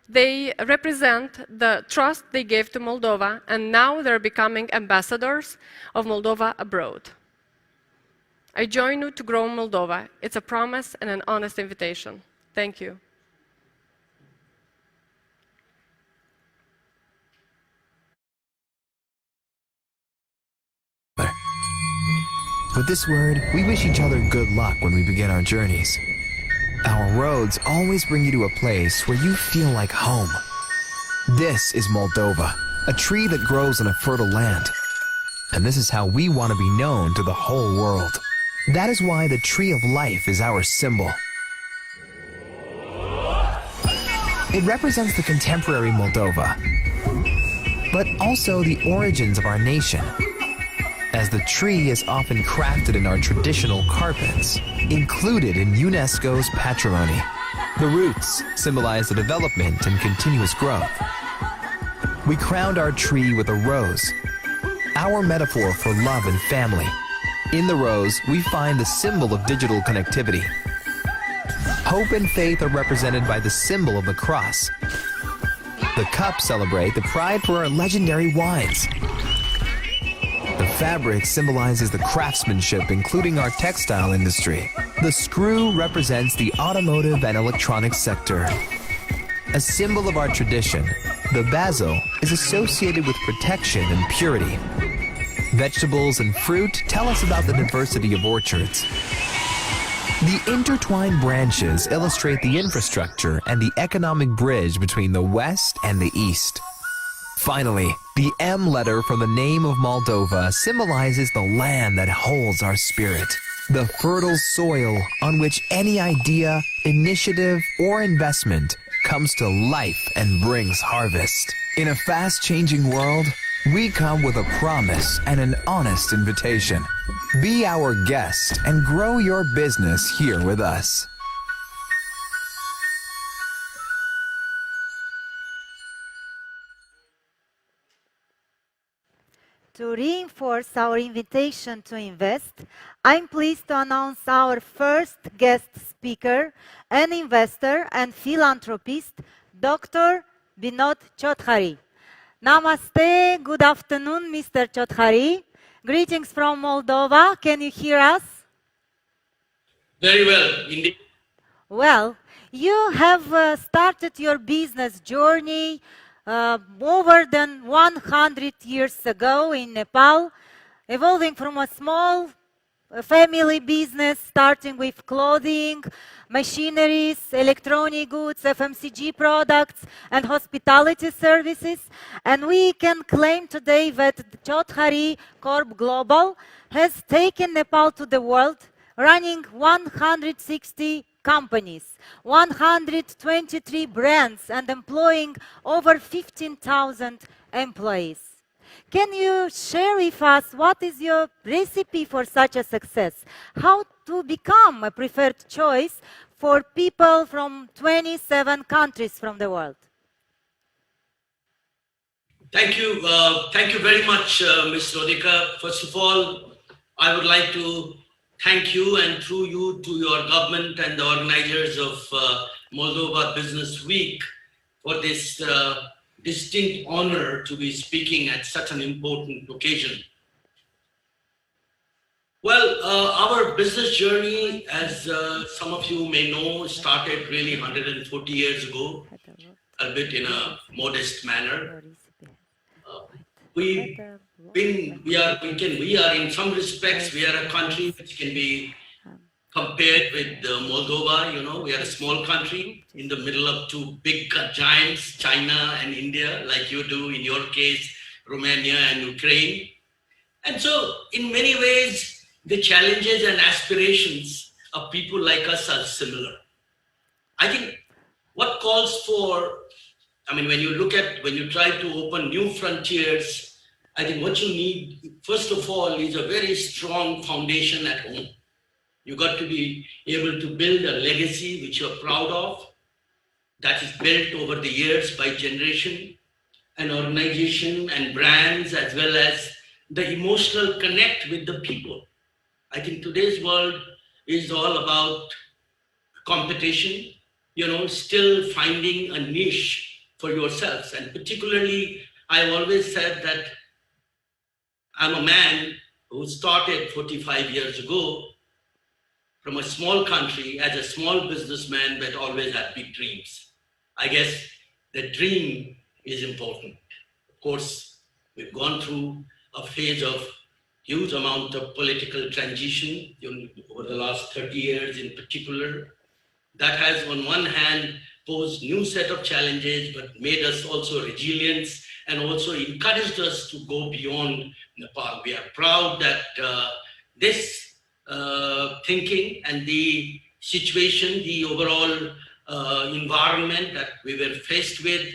They represent the trust they gave to Moldova, and now they're becoming ambassadors of Moldova abroad. I join you to grow Moldova. It's a promise and an honest invitation. Thank you. With this word, we wish each other good luck when we begin our journeys. Our roads always bring you to a place where you feel like home. This is Moldova, a tree that grows on a fertile land. And this is how we want to be known to the whole world. That is why the tree of life is our symbol. It represents the contemporary Moldova, but also the origins of our nation, as the tree is often crafted in our traditional carpets, included in UNESCO's patrimony. The roots symbolize the development and continuous growth. We crowned our tree with a rose, our metaphor for love and family. In the rose, we find the symbol of digital connectivity. Hope and faith are represented by the symbol of the cross. The cups celebrate the pride for our legendary wines. The fabric symbolizes the craftsmanship, including our textile industry. The screw represents the automotive and electronics sector. A symbol of our tradition, the basil is associated with protection and purity. Vegetables and fruit tell us about the diversity of orchards. The intertwined branches illustrate the infrastructure and the economic bridge between the West and the East. Finally, the M letter from the name of Moldova symbolizes the land that holds our spirit, the fertile soil on which any idea, initiative, or investment comes to life and brings harvest. In a fast-changing world, we come with a promise and an honest invitation. Be our guest and grow your business here with us. To reinforce our invitation to invest, I'm pleased to announce our first guest speaker, an investor and philanthropist, Dr. Binod Choudhary. Namaste, good afternoon, Mr. Choudhary. Greetings from Moldova. Can you hear us? Very well, indeed. Well, you have started your business journey over than 100 years ago in Nepal, evolving from a small family business, starting with clothing, machineries, electronic goods, FMCG products, and hospitality services. And we can claim today that Choudhary Corp Global has taken Nepal to the world, running 160 companies, 123 brands, and employing over 15,000 employees. Can you share with us what is your recipe for such a success? How to become a preferred choice for people from 27 countries from the world? Thank you very much, Ms. Rodika. First of all, I would like to thank you, and through you to your government and the organizers of Moldova Business Week for this distinct honor to be speaking at such an important occasion. Well, our business journey, as some of you may know, started really 140 years ago, a bit in a modest manner. We are in some respects, we are a country which can be compared with Moldova. You know, we are a small country in the middle of two big giants, China and India, like you do in your case, Romania and Ukraine. And so, in many ways, the challenges and aspirations of people like us are similar. I think what calls for, I mean, when you try to open new frontiers, I think what you need, first of all, is a very strong foundation at home. You got to be able to build a legacy which you're proud of, that is built over the years by generation, an organization and brands, as well as the emotional connect with the people. I think today's world is all about competition, you know, still finding a niche for yourselves. And particularly, I've always said that I'm a man who started 45 years ago from a small country as a small businessman, but always had big dreams. I guess the dream is important. Of course, we've gone through a phase of huge amount of political transition over the last 30 years in particular. That has on one hand posed new set of challenges, but made us also resilient and also encouraged us to go beyond Nepal. We are proud that this thinking and the situation, the overall environment that we were faced with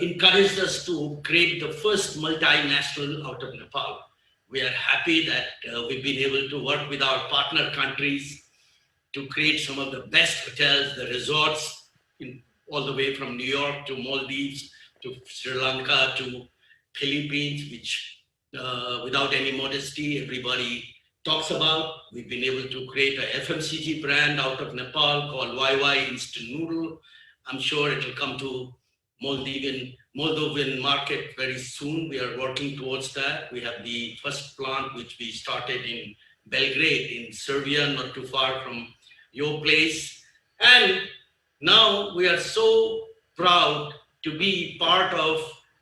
encouraged us to create the first multinational out of Nepal. We are happy that we've been able to work with our partner countries to create some of the best hotels, the resorts, all the way from New York to Maldives, to Sri Lanka, to Philippines, which without any modesty, everybody talks about. We've been able to create a FMCG brand out of Nepal called YY Instant Noodle. I'm sure it will come to Moldovan market very soon. We are working towards that. We have the first plant which we started in Belgrade in Serbia, not too far from your place. And now we are so proud to be part of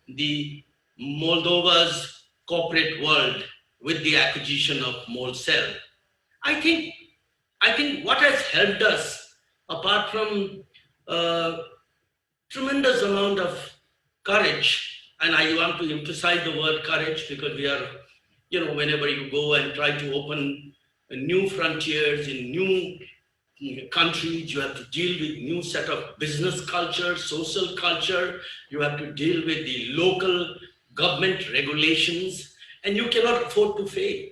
the Moldova's corporate world with the acquisition of Molcel. I think what has helped us, apart from tremendous amount of courage, and I want to emphasize the word courage because we are, you know, whenever you go and try to open new frontiers in new countries, you have to deal with new set of business culture, social culture, you have to deal with the local government regulations, and you cannot afford to fail.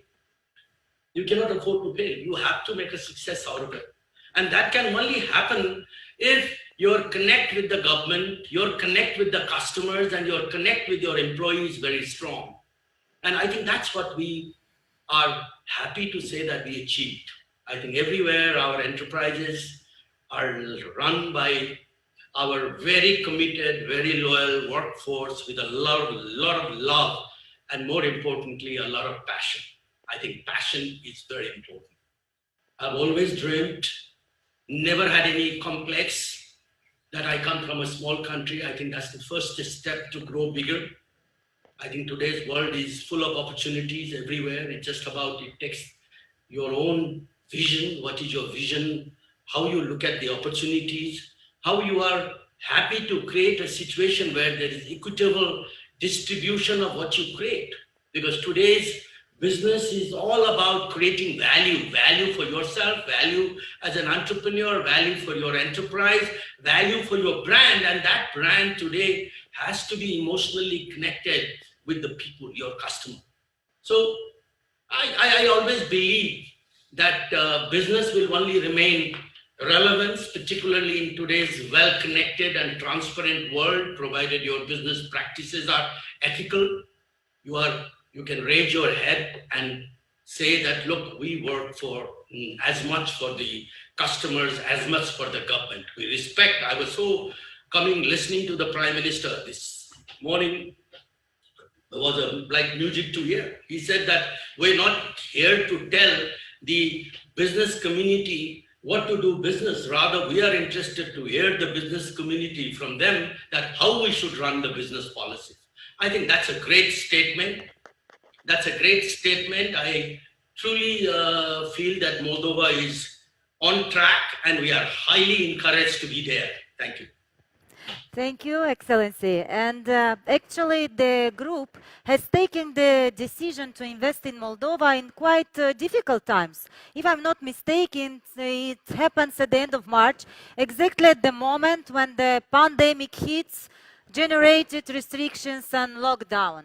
You cannot afford to fail. You have to make a success out of it. And that can only happen if your connect with the government, your connect with the customers, and your connect with your employees very strong. And I think that's what we are happy to say that we achieved. I think everywhere our enterprises are run by our very committed, very loyal workforce with a lot of love, and more importantly, a lot of passion. I think passion is very important. I've always dreamt, never had any complex that I come from a small country. I think that's the first step to grow bigger. I think today's world is full of opportunities everywhere. It's just about, it takes your own vision. What is your vision? How you look at the opportunities, how you are happy to create a situation where there is equitable distribution of what you create. Because today's business is all about creating value for yourself, value as an entrepreneur, value for your enterprise, value for your brand. And that brand today has to be emotionally connected with the people, your customer. So I always believe that business will only remain relevant, particularly in today's well-connected and transparent world, provided your business practices are ethical. You can raise your head and say that, look, we work for as much for the customers, as much for the government. We respect. I was so listening to the Prime Minister this morning. was like music to ear. He said that we're not here to tell the business community what to do business. Rather, we are interested to hear the business community from them that how we should run the business policies. I think that's a great statement. That's a great statement. I truly feel that Moldova is on track and we are highly encouraged to be there. Thank you. Thank you, Excellency. And actually, the group has taken the decision to invest in Moldova in quite difficult times. If I'm not mistaken, it happens at the end of March, exactly at the moment when the pandemic hits, generated restrictions and lockdown.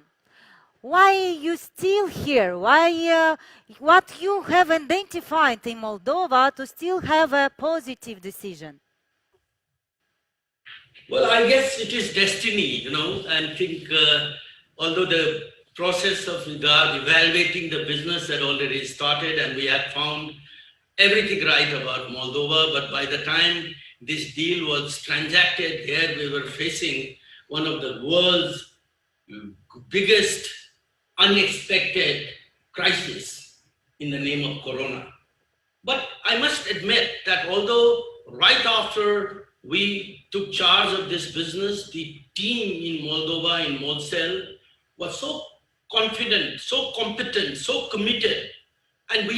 Why you still here? Why what you have identified in Moldova to still have a positive decision? Well, I guess it is destiny, and I think although the process of evaluating the business had already started and we had found everything right about Moldova, but by the time this deal was transacted here, we were facing one of the world's biggest unexpected crisis in the name of Corona. But I must admit that although right after we took charge of this business, the team in Moldova, in Molcel, was so confident, so competent, so committed. And I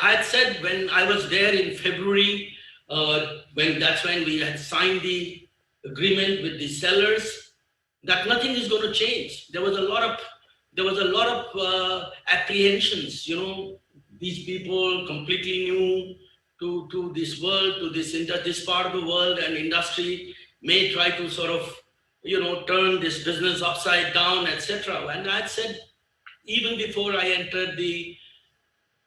had said when I was there in February, when we had signed the agreement with the sellers, that nothing is going to change. There was a lot of apprehensions. These people completely new to this world, to this part of the world, and industry may try to sort of, turn this business upside down, etc. And I had said, even before I entered the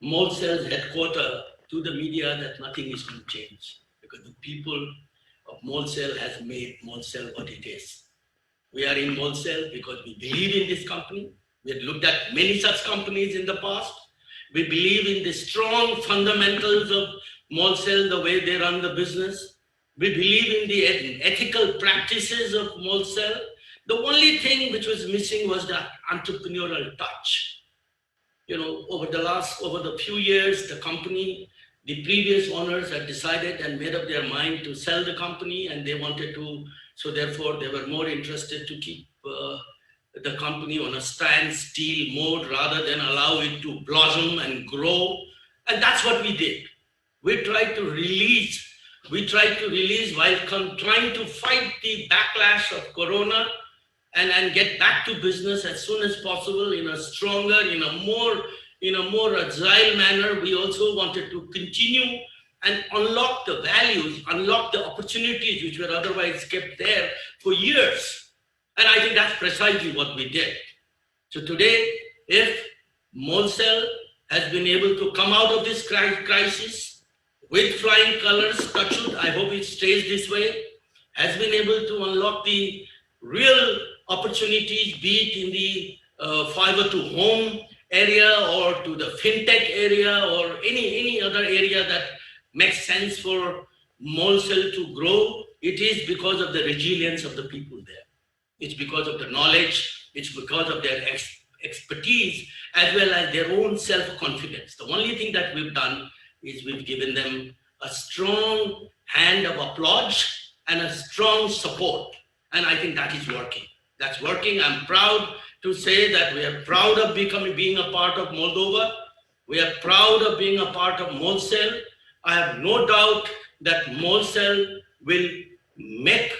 Molcel's headquarters to the media, that nothing is going to change because the people of Molcel has made Molcel what it is. We are in Molcel because we believe in this company. We had looked at many such companies in the past. We believe in the strong fundamentals of Molcel, the way they run the business. We believe in the ethical practices of Molcel. The only thing which was missing was the entrepreneurial touch. Over the few years, the company, the previous owners had decided and made up their mind to sell the company, and they wanted to, so therefore they were more interested to keep the company on a standstill mode rather than allow it to blossom and grow. And that's what we did. We tried to release while trying to fight the backlash of Corona and get back to business as soon as possible in a stronger, in a more agile manner. We also wanted to continue and unlock the values, unlock the opportunities which were otherwise kept there for years. And I think that's precisely what we did. So today, if Molcel has been able to come out of this crisis with flying colors, touch wood, I hope it stays this way, has been able to unlock the real opportunities, be it in the fiber to home area or to the fintech area or any other area that makes sense for Molcel to grow. It is because of the resilience of the people there. It's because of the knowledge, it's because of their expertise, as well as their own self-confidence. The only thing that we've done is we've given them a strong hand of applause and a strong support. And I think that is working. That's working. I'm proud to say that we are proud of being a part of Moldova. We are proud of being a part of Molcel. I have no doubt that Molcel will make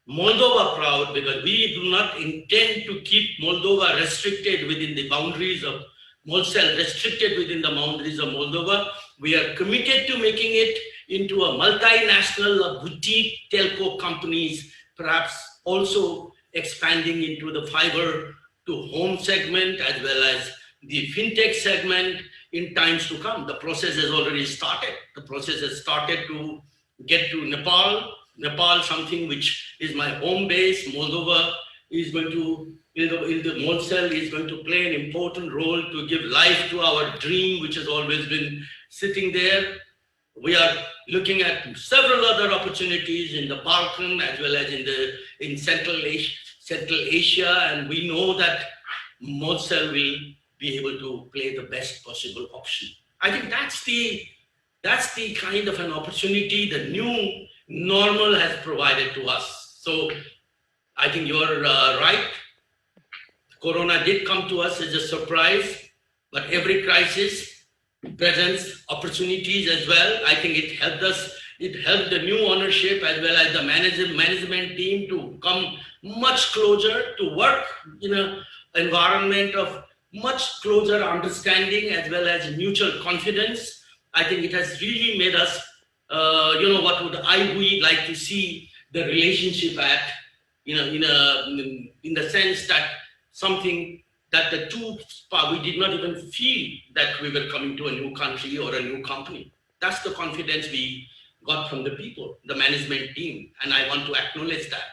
Moldova proud, because we do not intend to keep Moldova restricted within the boundaries of Molcel, restricted within the boundaries of Moldova. We are committed to making it into a multinational boutique telco companies, perhaps also expanding into the fiber to home segment as well as the fintech segment in times to come. The process has already started. The process has started to get to Nepal. Nepal, something which is my home base. Moldova is going to, Molcel is going to play an important role to give life to our dream, which has always been sitting there. We are looking at several other opportunities in the Balkan as well as in Central Asia, and we know that Molcel will be able to play the best possible option. I think that's the kind of an opportunity the new normal has provided to us. So I think you're right. Corona did come to us as a surprise, but every crisis presents opportunities as well. I think it helped us. It helped the new ownership as well as the management team to come much closer, to work in an environment of much closer understanding as well as mutual confidence. I think it has really made us, what would we like to see the relationship at, in the sense that something that the two, we did not even feel that we were coming to a new country or a new company. That's the confidence we got from the people, the management team, and I want to acknowledge that.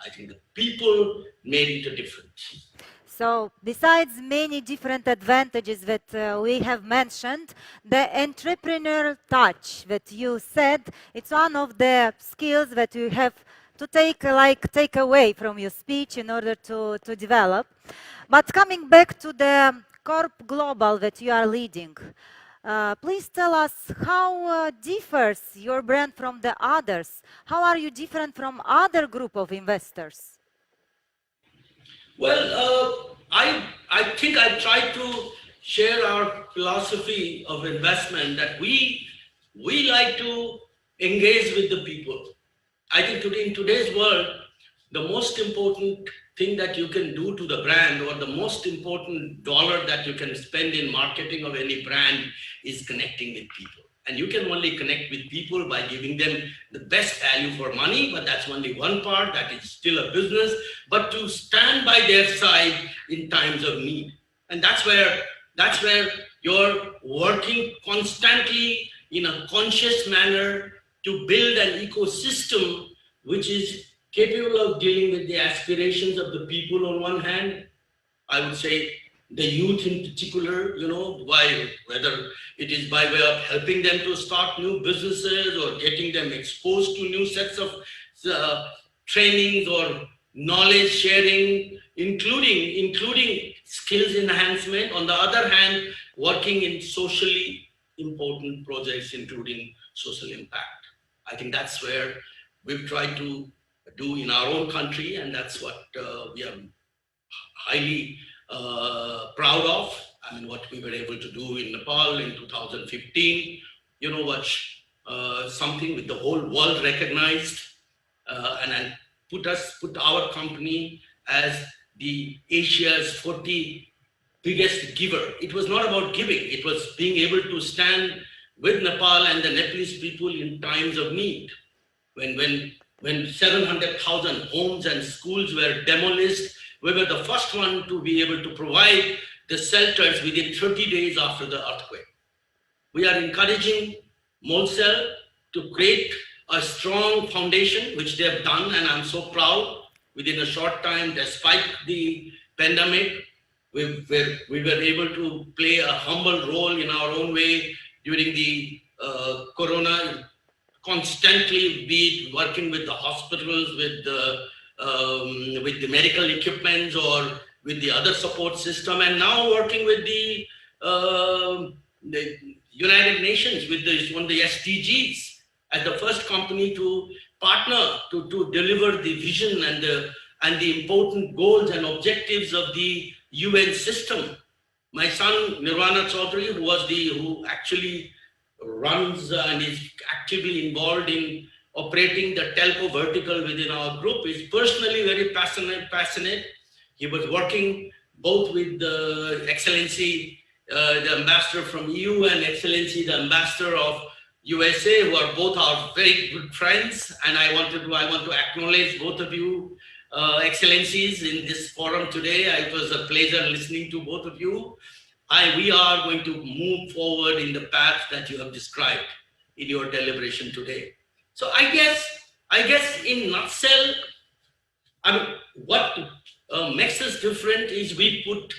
I think the people made it a difference. So, besides many different advantages that we have mentioned, the entrepreneurial touch that you said, it's one of the skills that you have to take away from your speech in order to develop. But coming back to the Corp Global that you are leading, please tell us how differs your brand from the others? How are you different from other group of investors? Well, I think I tried to share our philosophy of investment that we like to engage with the people. I think today, in today's world, the most important thing that you can do to the brand, or the most important dollar that you can spend in marketing of any brand, is connecting with people. And you can only connect with people by giving them the best value for money, but that's only one part, that is still a business, but to stand by their side in times of need. And that's where you're working constantly in a conscious manner to build an ecosystem which is capable of dealing with the aspirations of the people on one hand. I would say the youth in particular, whether it is by way of helping them to start new businesses or getting them exposed to new sets of trainings or knowledge sharing, including skills enhancement. On the other hand, working in socially important projects, including social impact. I think that's where we've tried to do in our own country, and that's what we are highly proud of. I mean, what we were able to do in Nepal in 2015, something with the whole world recognized, and put our company as the Asia's 40 biggest giver. It was not about giving, it was being able to stand with Nepal and the Nepalese people in times of need. When 700,000 homes and schools were demolished, we were the first one to be able to provide the shelters within 30 days after the earthquake. We are encouraging Molcel to create a strong foundation, which they have done, and I'm so proud. Within a short time, despite the pandemic, we were able to play a humble role in our own way during the Corona, constantly be working with the hospitals, with the medical equipment, or with the other support system, and now working with the United Nations, with one of the SDGs, as the first company to partner to deliver the vision and the important goals and objectives of the UN system. My son Nirvana Chaudhary, who actually runs and is actively involved in operating the telco vertical within our group, is personally very passionate. He was working both with the Excellency, the ambassador from EU, and Excellency, the ambassador of USA, who are both our very good friends. And I want to acknowledge both of you, Excellencies, in this forum today. It was a pleasure listening to both of you. We are going to move forward in the path that you have described in your deliberation today. So I guess in nutshell, what makes us different is we put,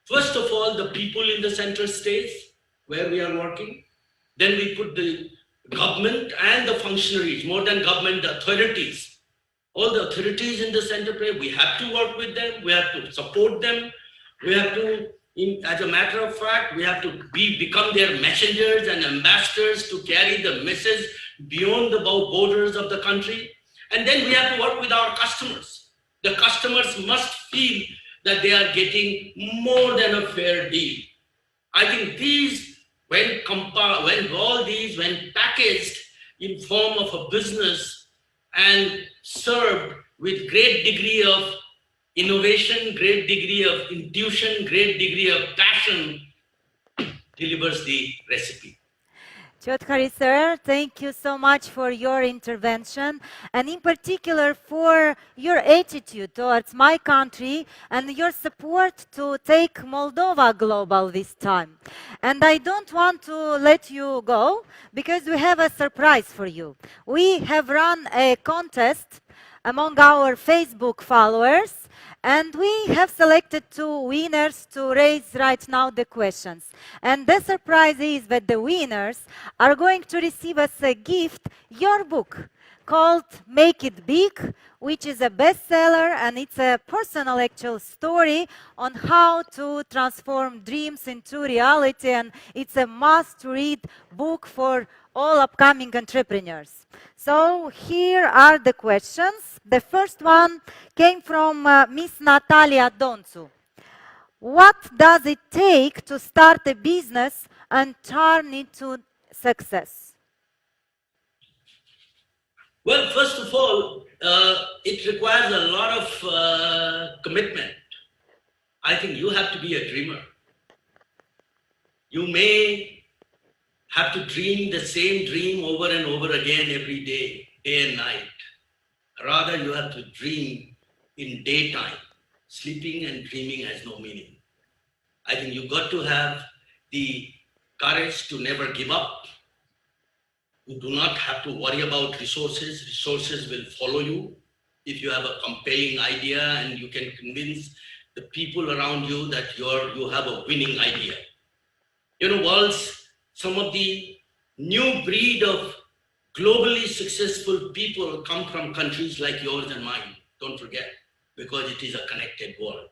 first of all, the people in the center stage where we are working. Then we put the government and the functionaries, more than government, the authorities. All the authorities in the center place, we have to work with them, we have to support them. We have to, as a matter of fact, we have to become their messengers and ambassadors to carry the message beyond the borders of the country. And then we have to work with our customers. The customers must feel that they are getting more than a fair deal. I think these, when packaged in form of a business and served with great degree of innovation, great degree of intuition, great degree of passion, delivers the recipe. Chodhary sir, thank you so much for your intervention and in particular for your attitude towards my country and your support to take Moldova global this time. And I don't want to let you go because we have a surprise for you. We have run a contest among our Facebook followers and we have selected 2 winners to raise right now the questions. And the surprise is that the winners are going to receive as a gift your book called Make It Big, which is a bestseller and it's a personal actual story on how to transform dreams into reality, and it's a must-read book for all upcoming entrepreneurs. So here are the questions. The first one came from Miss Natalia Donzu. What does it take to start a business and turn it to success? Well, first of all, it requires a lot of commitment. I think you have to be a dreamer. You may have to dream the same dream over and over again every day, day and night. Rather, you have to dream in daytime. Sleeping and dreaming has no meaning. I think you've got to have the courage to never give up. You do not have to worry about resources. Resources will follow you. If you have a compelling idea and you can convince the people around you that you have a winning idea. You know, some of the new breed of globally successful people come from countries like yours and mine. Don't forget, because it is a connected world.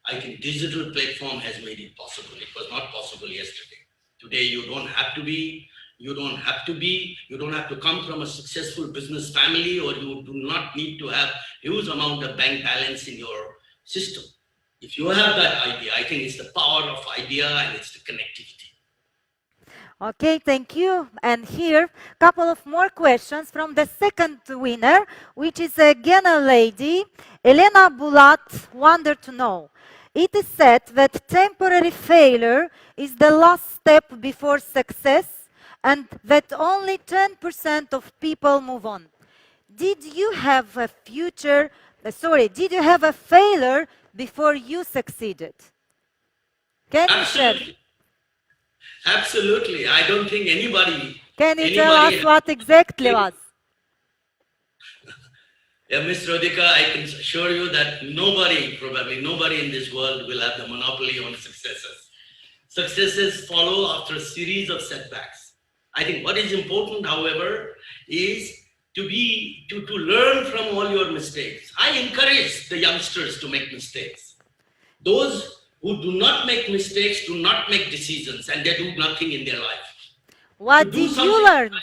I think digital platform has made it possible. It was not possible yesterday. Today, you don't have to come from a successful business family, or you do not need to have huge amount of bank balance in your system. If you have that idea, I think it's the power of idea and it's the connectivity. Okay, thank you. And here, a couple of more questions from the second winner, which is again a lady. Elena Bulat wanted to know, it is said that temporary failure is the last step before success and that only 10% of people move on. Did you have a failure before you succeeded? Can you share? Absolutely. I don't think anybody... Can you tell us what exactly was? Yeah, Ms. Rodika, I can assure you that probably nobody in this world will have the monopoly on successes. Successes follow after a series of setbacks. I think what is important, however, is to learn from all your mistakes. I encourage the youngsters to make mistakes. Those who do not make mistakes do not make decisions, and they do nothing in their life. What did you learn?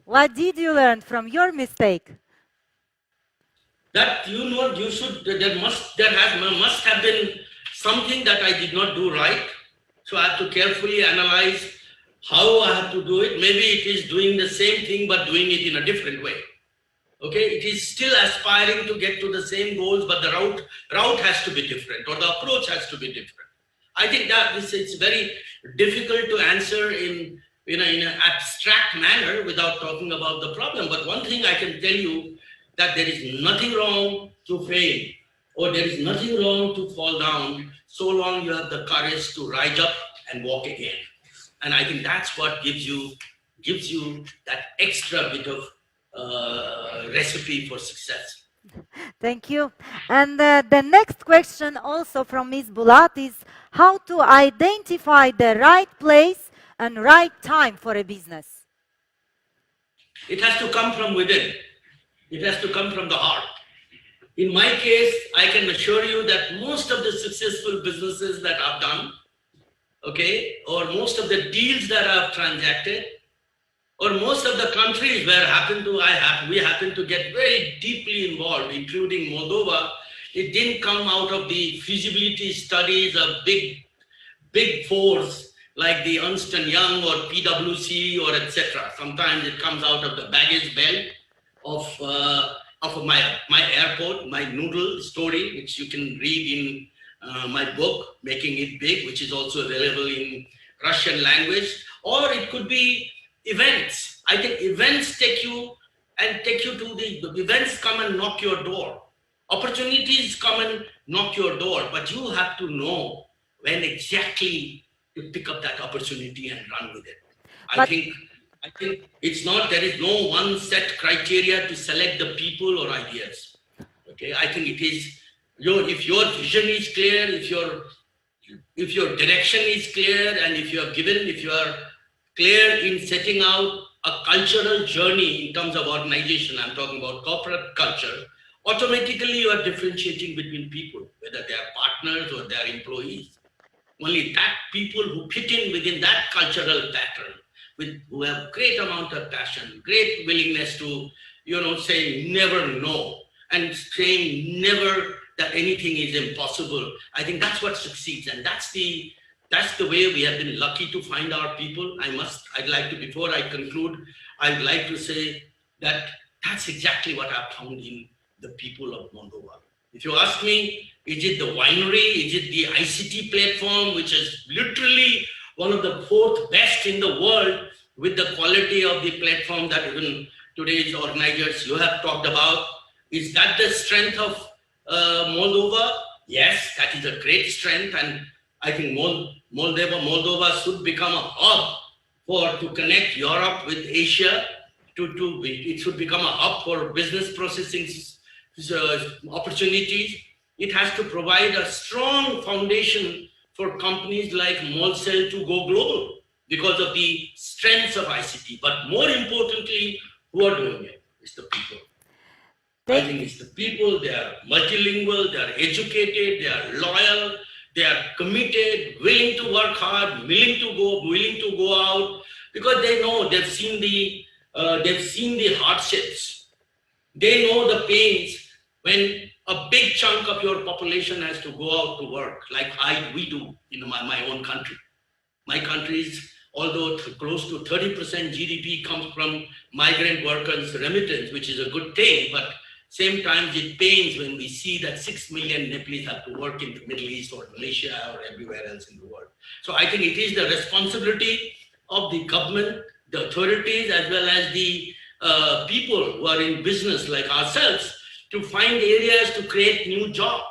What did you learn from your mistake? That there must have been something that I did not do right. So I have to carefully analyze how I have to do it. Maybe it is doing the same thing but doing it in a different way. Okay, it is still aspiring to get to the same goals, but the route has to be different, or the approach has to be different. I think that it's very difficult to answer in an abstract manner without talking about the problem. But one thing I can tell you, that there is nothing wrong to fail, or there is nothing wrong to fall down, so long you have the courage to rise up and walk again. And I think that's what gives you that extra bit of recipe for success. Thank you. And the next question also from Ms. Bulat is how to identify the right place and right time for a business. It has to come from within. It has to come from the heart. In my case, I can assure you that most of the successful businesses that I've done, okay, or most of the deals that I've transacted, or most of the countries where we happen to get very deeply involved, including Moldova, it didn't come out of the feasibility studies of big fours like the Ernst & Young or PwC or etc. Sometimes it comes out of the baggage belt of my airport, my noodle story, which you can read in my book, Making It Big, which is also available in Russian language, or it could be events. I think events take you to the events come and knock your door. Opportunities come and knock your door, but you have to know when exactly to pick up that opportunity and run with it. I think it's not, there is no one set criteria to select the people or ideas. Okay, I think it is if your vision is clear, if your direction is clear, and if you are clear in setting out a cultural journey in terms of organization, I'm talking about corporate culture, automatically you are differentiating between people, whether they are partners or they are employees. Only that people who fit in within that cultural pattern, who have great amount of passion, great willingness to, say never no, and saying never that anything is impossible. I think that's what succeeds, and that's the way we have been lucky to find our people. Before I conclude, I'd like to say that that's exactly what I've found in the people of Moldova. If you ask me, is it the winery? Is it the ICT platform, which is literally one of the 4th best in the world with the quality of the platform that even today's organizers you have talked about? Is that the strength of Moldova? Yes, that is a great strength, and I think Moldova should become a hub to connect Europe with Asia. It should become a hub for business processing opportunities. It has to provide a strong foundation for companies like Molcel to go global because of the strengths of ICT. But more importantly, who are doing it? It's the people. I think it's the people. They are multilingual, they are educated, they are loyal, they are committed, willing to work hard, willing to go out, because they know they've seen the hardships. They know the pains when a big chunk of your population has to go out to work, like we do in my own country. My country's, although close to 30% GDP comes from migrant workers' remittance, which is a good thing, but same time it pains when we see that 6 million Nepalese have to work in the Middle East or Malaysia or everywhere else in the world. So I think it is the responsibility of the government, the authorities, as well as the people who are in business like ourselves to find areas to create new jobs.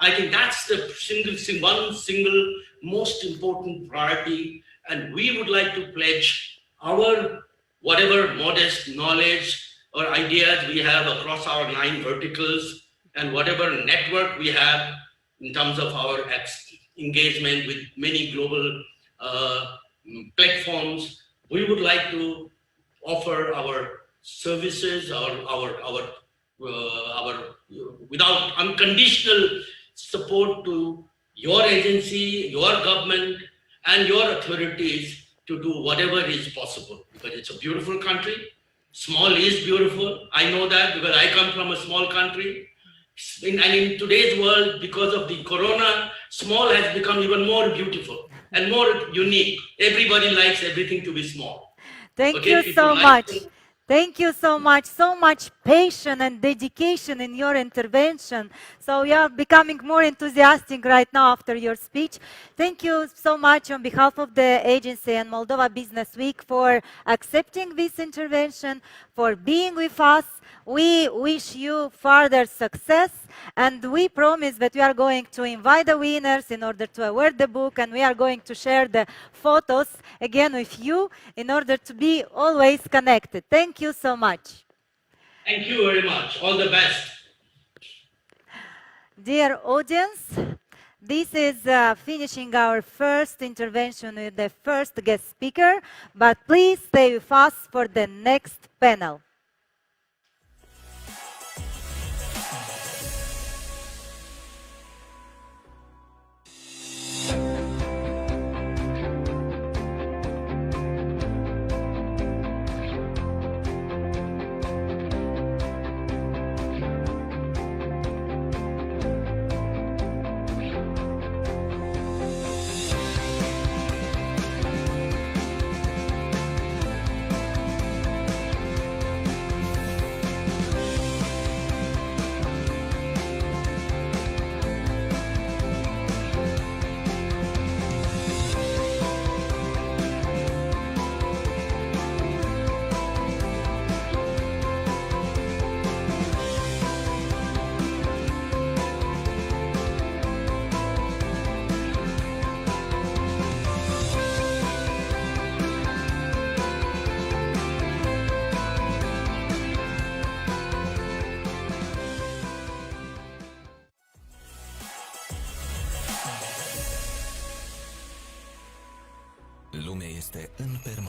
I think that's the single most important priority, and we would like to pledge our whatever modest knowledge or ideas we have across our 9 verticals and whatever network we have in terms of our engagement with many global platforms. We would like to offer our services, our without unconditional support to your agency, your government, and your authorities to do whatever is possible, because it's a beautiful country. Small is beautiful. I know that because I come from a small country. And in today's world, because of the corona, small has become even more beautiful and more unique. Everybody likes everything to be small. Thank you so much. Thank you so much. So much patience and dedication in your intervention. So you are becoming more enthusiastic right now after your speech. Thank you so much on behalf of the agency and Moldova Business Week for accepting this intervention, for being with us. We wish you further success, and we promise that we are going to invite the winners in order to award the book, and we are going to share the photos again with you in order to be always connected. Thank you so much. Thank you very much. All the best. Dear audience, this is finishing our first intervention with the first guest speaker, but please stay with us for the next panel. Lumea este în permanență